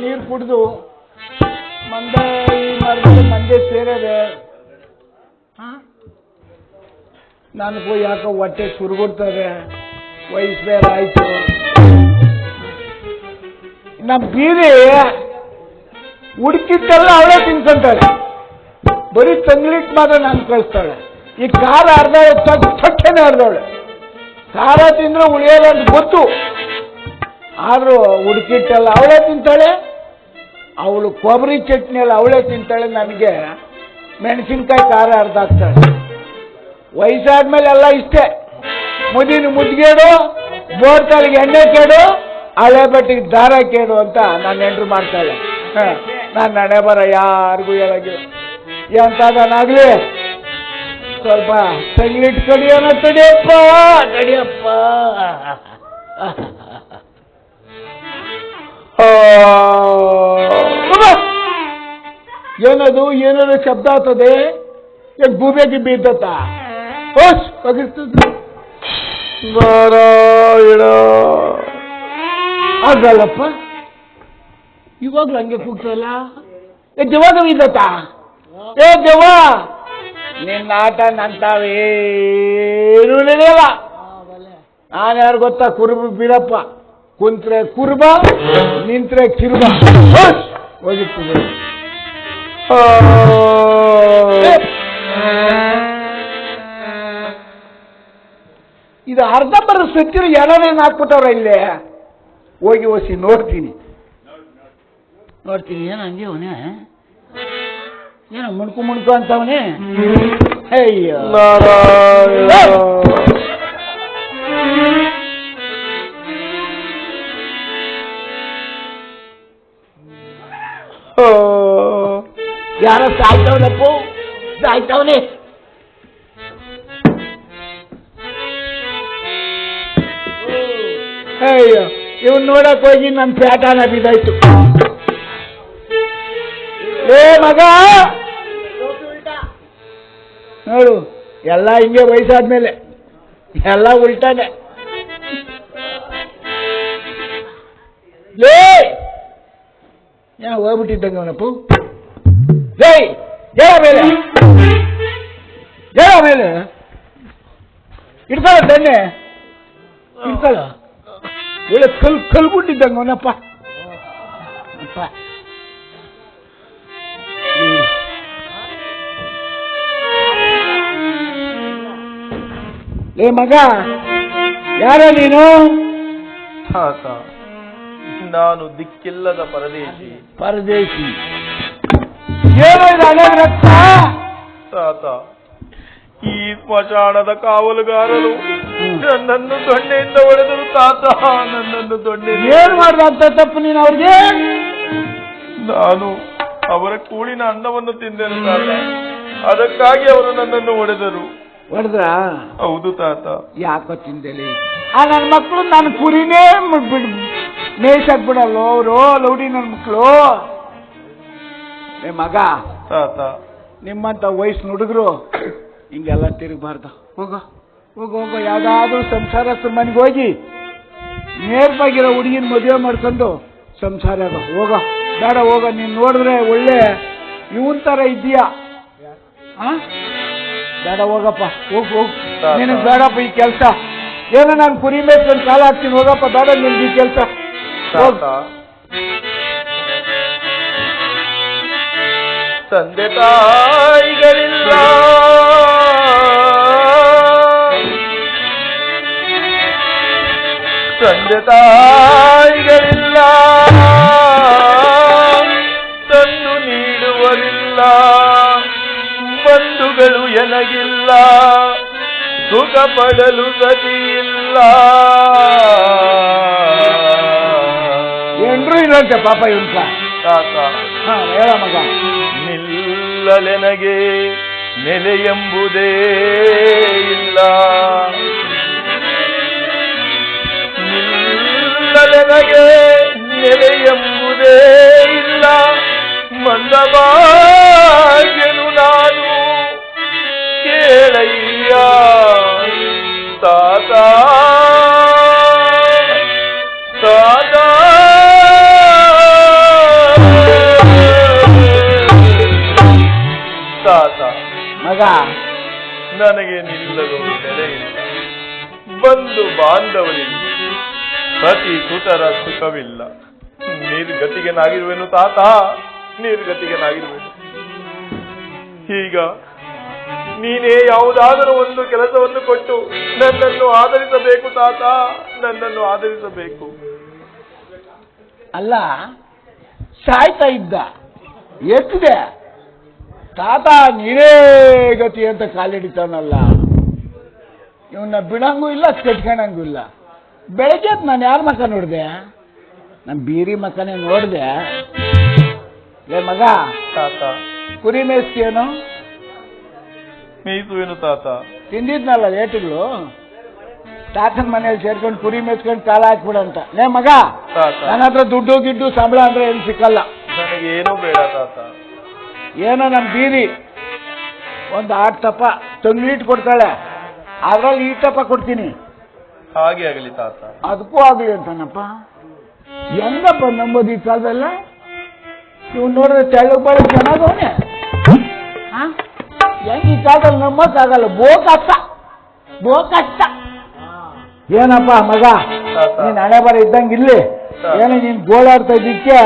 ನೀರು ಕುಡಿದು ಮಂದೆ ಈ ಮರದಲ್ಲಿ ಮಂದೆ ಸೇರಿದೆ. ನನಗೂ ಯಾಕೋ ಹೊಟ್ಟೆ ಸುರುಗುಡ್ತದೆ, ವಯಸ್ಸು ಬೇರೆ ಆಯ್ತು. ನಮ್ಮ ಬೀದಿ ಹುಡುಕಿದ್ದೆಲ್ಲ ಅವಳೇ ತಿನ್ಕೊಂತಾಳೆ, ಬರೀ ತಂಗ್ಲಿಟ್ ಮಾತ್ರ ನಾನು ಕಳಿಸ್ತಾಳೆ. ಈ ಖಾರ ಅರ್ಧಾಳೆ, ತೊಟ್ಟೆನೆ ಅರ್ಧವಳೆ. ಖಾರ ತಿಂದ್ರೆ ಉಳಿಯೋದು ಅಂತ ಗೊತ್ತು, ಆದ್ರೂ ಹುಡುಕಿಟ್ಟೆಲ್ಲ ಅವಳೇ ತಿಂತಾಳೆ. ಅವಳು ಕೊಬ್ಬರಿ ಚಟ್ನಿ ಎಲ್ಲ ಅವಳೇ ತಿಂತಾಳೆ. ನನಗೆ ಮೆಣಸಿನ್ಕಾಯಿ ಖಾರ ಅರ್ಧ ಹಾಕ್ತಾಳೆ. ವಯಸ್ಸಾದ್ಮೇಲೆ ಎಲ್ಲ ಇಷ್ಟೇ, ಮುದಿನ ಮುದ್ಗೇಡು, ಬೋರ್ತಾಳಿಗೆ ಎಣ್ಣೆ ಕೇಡು, ಹಳೆ ಬಟ್ಟಿಗೆ ದಾರ ಕೇಡು ಅಂತ ನಾನು ಎಂಟ್ರು ಮಾಡ್ತಾಳೆ. ನಾನು ನಡೆ ಬರ ಯಾರಿಗೂ ಹೇಳಾಗಿಲ್ಲ. ಎಂತಾಗಲಿ ಸ್ವಲ್ಪ ತಂಗ್ಲಿಟ್ ಕಡಿಯೋಣ. ತಡಿಯಪ್ಪ ತಡಿಯಪ್ಪ. ಏನದು ಏನಾದ್ರು ಶಬ್ದ ಆಗ್ತದೆ? ಗೂಬೆ ಗಿಬ್ಬಿ ಇದ್ದತ್ತ ನಾರಾಯಣ. ಆಗಲ್ಲಪ್ಪ, ಇವಾಗ್ಲೂ ಹಂಗೆ ಕೂಗ್ತಲ್ಲ. ದೆವ್ವ ಇದ್ದತ್ತ? ಏ ದೆವ್ವ, ನಿನ್ನ ಆಟ ನಂತಾವೇನು ನಡೆಯಲ್ಲ. ನಾನು ಯಾರು ಗೊತ್ತಾ? ಕುರುಬ ಬೀರಪ್ಪ. ಕುಂತ್ರೆ ಕುರುಬ, ನಿಂತ್ರೆ ಕಿರುಬ. ಹೋಗಿರ್ತದೆ. ಇದು ಅರ್ಧಂಬರ ಸತ್ತಿರ ಎಳನೇನು ಹಾಕ್ಬಿಟ್ಟವ್ರ ಇಲ್ಲೇ. ಹೋಗಿ ಹೋಸಿ ನೋಡ್ತೀನಿ. ಏನು ಹಂಗೆ ಅವನೇ, ಏನೋ ಮುಣ್ಕು ಅಂತವನೇ. ಅಯ್ಯೋ ಯಾರ ಸಾಯ್ತವನಪ್ಪ, ಸಾಯ್ತವನೇ. ಅಯ್ಯೋ, ಇವನ್ ನೋಡಕ್ ಹೋಗಿ ನನ್ನ ಪ್ಯಾಟಾನ ಬಿದ್ದಾಯ್ತು. ಏ ಮಗ ನೋಡು, ಎಲ್ಲ ಹಿಂಗೆ ವಯಸ್ಸಾದ್ಮೇಲೆ ಎಲ್ಲ ಉಲ್ಟಾನೆ. ಲೇ ಏನೋ ಹೋಗ್ಬಿಟ್ಟಿದ್ದಂಗೆ ಅವನಪ್ಪ. ಲೇ ಹೇಳ ಮೇಲೆ, ಹೇಳ ಮೇಲೆ ಇಡ್ತಾಳ ದಣ್ಣೆ, ಇಡ್ತಾಳ. ಒಳ್ಳೆ ಕಲ್ಬಿಟ್ಟಿದ್ದಂಗೆ ಅವನಪ್ಪ. ಲೇ ಮಗ, ಯಾರ ನೀನು? ತಾತ, ನಾನು ದಿಕ್ಕಿಲ್ಲದ ಪರದೇಶಿ. ಪರದೇಶಿ? ಏನೋ ಇದು ಹಳೆ ರಕ್ತ? ತಾತ, ಈ ಸ್ಮಶಾನದ ಕಾವಲುಗಾರರು ನನ್ನನ್ನು ದೊಣ್ಣೆಯಿಂದ ಹೊಡೆದರು. ತಾತ, ನನ್ನನ್ನು ದೊಣ್ಣೆಯಿಂದ ಏನ್ ಮಾಡ್ದಂತ ತಪ್ಪು ನೀನು ಅವ್ರಿಗೆ? ನಾನು ಅವರ ಕೂಳಿನ ಅನ್ನವನ್ನು ತಿಂದೆನು ತಾತ, ಅದಕ್ಕಾಗಿ ಅವರು ನನ್ನನ್ನು ಹೊಡೆದರು. ಹೊಡೆದ್ರ? ಹೌದು ತಾತ. ಯಾಕೋ ತಿಂದೇಲಿ? ನನ್ನ ಮಕ್ಕಳು ನನ್ನ ಕುರಿನೇ ಮೇಯ್ಸಕ್ ಬಿಡಲ್ಲ ಅವರು, ಲೌಡಿ ನನ್ನ ಮಕ್ಕಳು. ಏ ಮಗ, ತಾತ, ನಿಮ್ಮಂತ ವಯಸ್ಸಿನ ಹುಡುಗರು ಹಿಂಗೆಲ್ಲ ತಿರುಗಬಾರ್ದು. ಹೋಗೋ ಹೋಗೋ ಹೋಗೋ, ಯಾವ್ದಾದ್ರೂ ಸಂಸಾರಸ್ಥ ಮನೆಗೆ ಹೋಗಿ ನೇರ್ವಾಗಿರೋ ಹುಡುಗಿನ ಮದುವೆ ಮಾಡ್ಕೊಂಡು ಸಂಸಾರ ಹೋಗೋ. ಬೇಡ ಹೋಗೋ, ನೀನ್ ನೋಡಿದ್ರೆ ಒಳ್ಳೆ ಇವನ್ ತರ ಇದೀಯಾ. ಬೇಡ ಹೋಗಪ್ಪ, ಹೋಗ್ ಹೋಗ್. ನಿನಗೆ ಬೇಡಪ್ಪ ಈ ಕೆಲಸ. ಏನೋ ನಾನು ಕುರಿ ಮೇಸ್ಕೊಂಡು ಕಾಲ ಹಾಕ್ತೀನಿ, ಹೋಗಪ್ಪ. ಬೇಡ ನಿನ್ಗೆ ಈ ಕೆಲಸ. ತಂದೆ ತಾಯಿಗಳಿಲ್ಲ, ತಂದೆ ತಾಯಿಗಳಿಲ್ಲ, ತಂದು ನೀಡುವರಿಲ್ಲ, ಬಂಧುಗಳು ಎನಗಿಲ್ಲ, ಸುಖ ಪಡಲು ಸತಿಯಿಲ್ಲ. ಏನ್ರೂ ಇಲ್ಲಂತೆ ಪಾಪ ಇವನ್ಕ. ತಾತ, ಹೇಳ ಮಗ. ನಿಲ್ಲಲೆನಗೆ ನೆಲೆ ಎಂಬುದೇ ಇಲ್ಲ, ನಿಲ್ಲಲೆನಗೆ ನೆಲೆ ಎಂಬುದೇ ಇಲ್ಲ, ಮಂದಭಾಗ್ಯನು ನಾನು ಕೇಳಯ್ಯ ತಾತ, ತಾತ. ಮಗ ನನಗೆ ನಿಲ್ಲಲು ನೆಲೆ ಇಲ್ಲ. ಬಂಧು ಬಾಂಧವರಿಲ್ಲ, ಸತಿ ಸುತರ ಸುಖವಿಲ್ಲ. ನಿರ್ಗತಿಗೆನಾಗಿರುವೆನು ತಾತ, ನಿರ್ಗತಿಗೆನಾಗಿರುವೆನು. ಈಗ ನೀನೇ ಯಾವುದಾದರೂ ಒಂದು ಕೆಲಸವನ್ನು ಕೊಟ್ಟು ನನ್ನನ್ನು ಆಧರಿಸಬೇಕು ತಾತ, ನನ್ನನ್ನು ಆಧರಿಸಬೇಕು. ಅಲ್ಲ, ಸಾಯ್ತಾ ಇದ್ದ ಎತ್ತಿದೆ ತಾತ, ನೀನೇ ಗತಿ ಅಂತ ಕಾಲಿಡಿತಾನಲ್ಲ. ಇವನ್ನ ಬಿಡಂಗೂ ಇಲ್ಲ, ಕಟ್ಕೊಳಂಗೂ ಇಲ್ಲ. ಬೆಳಗ್ಗೆ ನಾನು ಯಾರ ಮಕ್ಕ ನೋಡಿದೆ? ನಮ್ಮ ಬೀರಿ ಮಕ್ಕನೇ ನೋಡಿದೆ. ಲೇ ಮಗ, ತಾತ ಕುರಿ ಮೇಯಿಸ್ತೀಯೇನು? ಮೇಯಿಸುವೆನು ತಾತ. ತಿಂದಿದ್ನಲ್ಲ ರೇಟುಗಳು, ತಾತನ ಮನೇಲಿ ಸೇರ್ಕೊಂಡು ಕುರಿ ಮೇಯಿಸ್ಕೊಂಡು ಕಾಲ ಹಾಕ್ಬಿಡಂತ. ಲೇ ಮಗ, ತಾತ ನನ್ನ ಹತ್ರ ದುಡ್ಡು ಗಿಡ್ಡು ಸಂಬಳ ಅಂದ್ರೆ ಏನು ಸಿಕ್ಕಲ್ಲ. ನನಗೇನೂ ಬೇಡ ತಾತ. ಏನೋ ನಮ್ಮ ಬೀರಿ ಒಂದು 8 ತಪ್ಪ ತಂಗ್ಲೀಟ್ ಕೊಡ್ತಾಳೆ, ಅದ್ರಲ್ಲಿ 2 ತಪ್ಪ ಕೊಡ್ತೀನಿ. ಹಾಗೆ ಆಗಲಿ ತಾತ. ಅದಕ್ಕೂ ಆಗಲಿ ಅಂತಾನಪ್ಪ. ಹೆಂಗಪ್ಪ ನಂಬೋದು ಈ ಕಾಲದಲ್ಲ? ಇವ್ ನೋಡಿದ್ರೆ ತೆಳ್ಳಗ್ ಬಾಳ ಚೆನ್ನಾಗವನೆ. ಹೆಂಗ್ ಈ ಕಾಲದಲ್ಲಿ ನಂಬಕ್ಕಾಗಲ್ಲ. ಬೋ ಕಷ್ಟ. ಏನಪ್ಪ ಮಗ, ನೀನ್ ಹಣೆ ಬರ ಇದ್ದಂಗೆ ಇಲ್ಲಿ ಏನೋ ನೀನ್ ಗೋಳಾಡ್ತಾ ಇದ್ದಕ್ಕೆ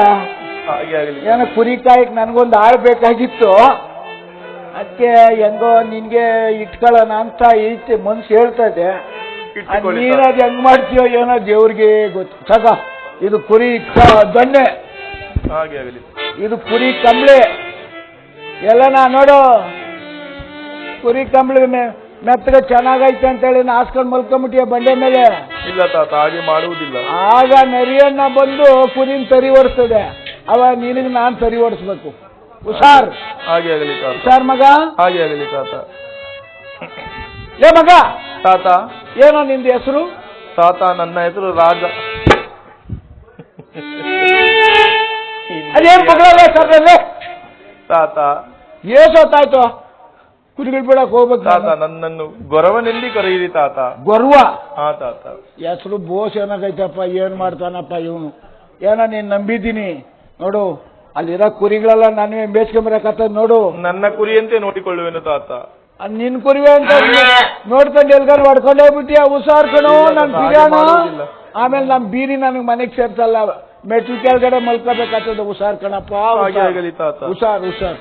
ಹಾಗೆ ಆಗಲಿ. ಏನೋ ಕುರಿ ಕಾಯಕ್ ನನ್ಗೊಂದು ಆಳ್ ಬೇಕಾಗಿತ್ತು. ಅದಕ್ಕೆ ಹೆಂಗೋ ನಿನ್ಗೆ ಇಟ್ಕೊಳ್ಳೋಣ ಅಂತ ಐತೆ ಮನ್ಸು ಹೇಳ್ತಾ ಇದೆ. ನೀನದು ಹೆಂಗ್ ಮಾಡ್ತೀಯೋ ಏನೋ ದೇವ್ರಿಗೆ ಗೊತ್ತು. ಸಾಕ, ಇದು ಕುರಿ ದೊಣ್ಣೆ, ಹಾಗೆ ಆಗಲಿ. ಇದು ಕುರಿ ಕಂಬಳಿ ಎಲ್ಲ ನೋಡು. ಕುರಿ ಕಂಬಳಿ ಮೆತ್ತಗೆ ಚೆನ್ನಾಗೈತೆ ಅಂತೇಳಿ ಹಾಸ್ಕೊಂಡು ಮಲ್ಕೊಂಬಿಟ್ಟಿಯ ಬಂಡೆ ಮೇಲೆ. ಇಲ್ಲ ತಾತ, ಹಾಗೆ ಮಾಡುವುದಿಲ್ಲ. ಆಗ ನರಿಯನ್ನ ಬಂದು ಕುರಿನ ತರಿ ಓಡಿಸ್ತದೆ. ಅವ ನಿನಗೆ ನಾನು ತರಿ ಓಡಿಸ್ಬೇಕು. ಹುಷಾರ್. ಹಾಗೆ ಆಗಲಿ ತಾತ. ಹುಷಾರ್ ಮಗ. ಹಾಗೆ ಆಗಲಿ ತಾತ. ಲೇ ಮಗ, ತಾತ ಏನೋ ನಿಂದ ಹೆಸರು? ತಾತ ನನ್ನ ಹೆಸರು ರಾಜ. ಅದೇನ್ ಮಗಳಲ್ಲ ಸರ್ರಲ್ಲಿ ತಾತ ಏಸೊತ್ತಾಯ್ತು ಕುರಿಗಳು ಬಿಡಕ್ ಹೋಗ್ಬೇಕು. ತಾತ ನನ್ನನ್ನು ಗೊರವನೆಂದಿ ಕರೆಯಿರಿ ತಾತ. ಗೊರ್ವ ಹಾ ತಾತ. ಹೆಸರು ಬೋಸ್ ಏನಾಗೈತಪ್ಪ, ಏನ್ ಮಾಡ್ತಾನಪ್ಪ ಇವನು. ಏನೋ ನೀನ್ ನಂಬಿದ್ದೀನಿ ನೋಡು. ಅಲ್ಲಿರೋ ಕುರಿಗಳೆಲ್ಲ ನಾನು ಬೇಚ್ಕೊಂಬರಕತ್ತ ನೋಡು. ನನ್ನ ಕುರಿಯಂತೆ ನೋಡಿಕೊಳ್ಳುವೆನು ತಾತ. ನಿನ್ ಕುರಿವೆ ಅಂತ ನೋಡ್ಕೊಂಡು ಎಲ್ಗಾರು ಹೊಡ್ಕೊಂಡೇ ಬಿಟ್ಟಿಯ. ಹುಷಾರ್ಕಣು, ನನ್ ಬಿರಿಯಾಣ. ಆಮೇಲೆ ನಮ್ ಬೀರಿ ನನಗ್ ಮನೆಗ್ ಸೇರ್ಸಲ್ಲ, ಮೆಟ್ಲು ಕೆಳಗಡೆ ಮಲ್ಕೋಬೇಕಾಗ್ತದೆ. ಹುಷಾರ್ ಕಣಪ್ಪ, ಹಾಗೆ ಆಗಲಿ ತಾತ. ಹುಷಾರ್.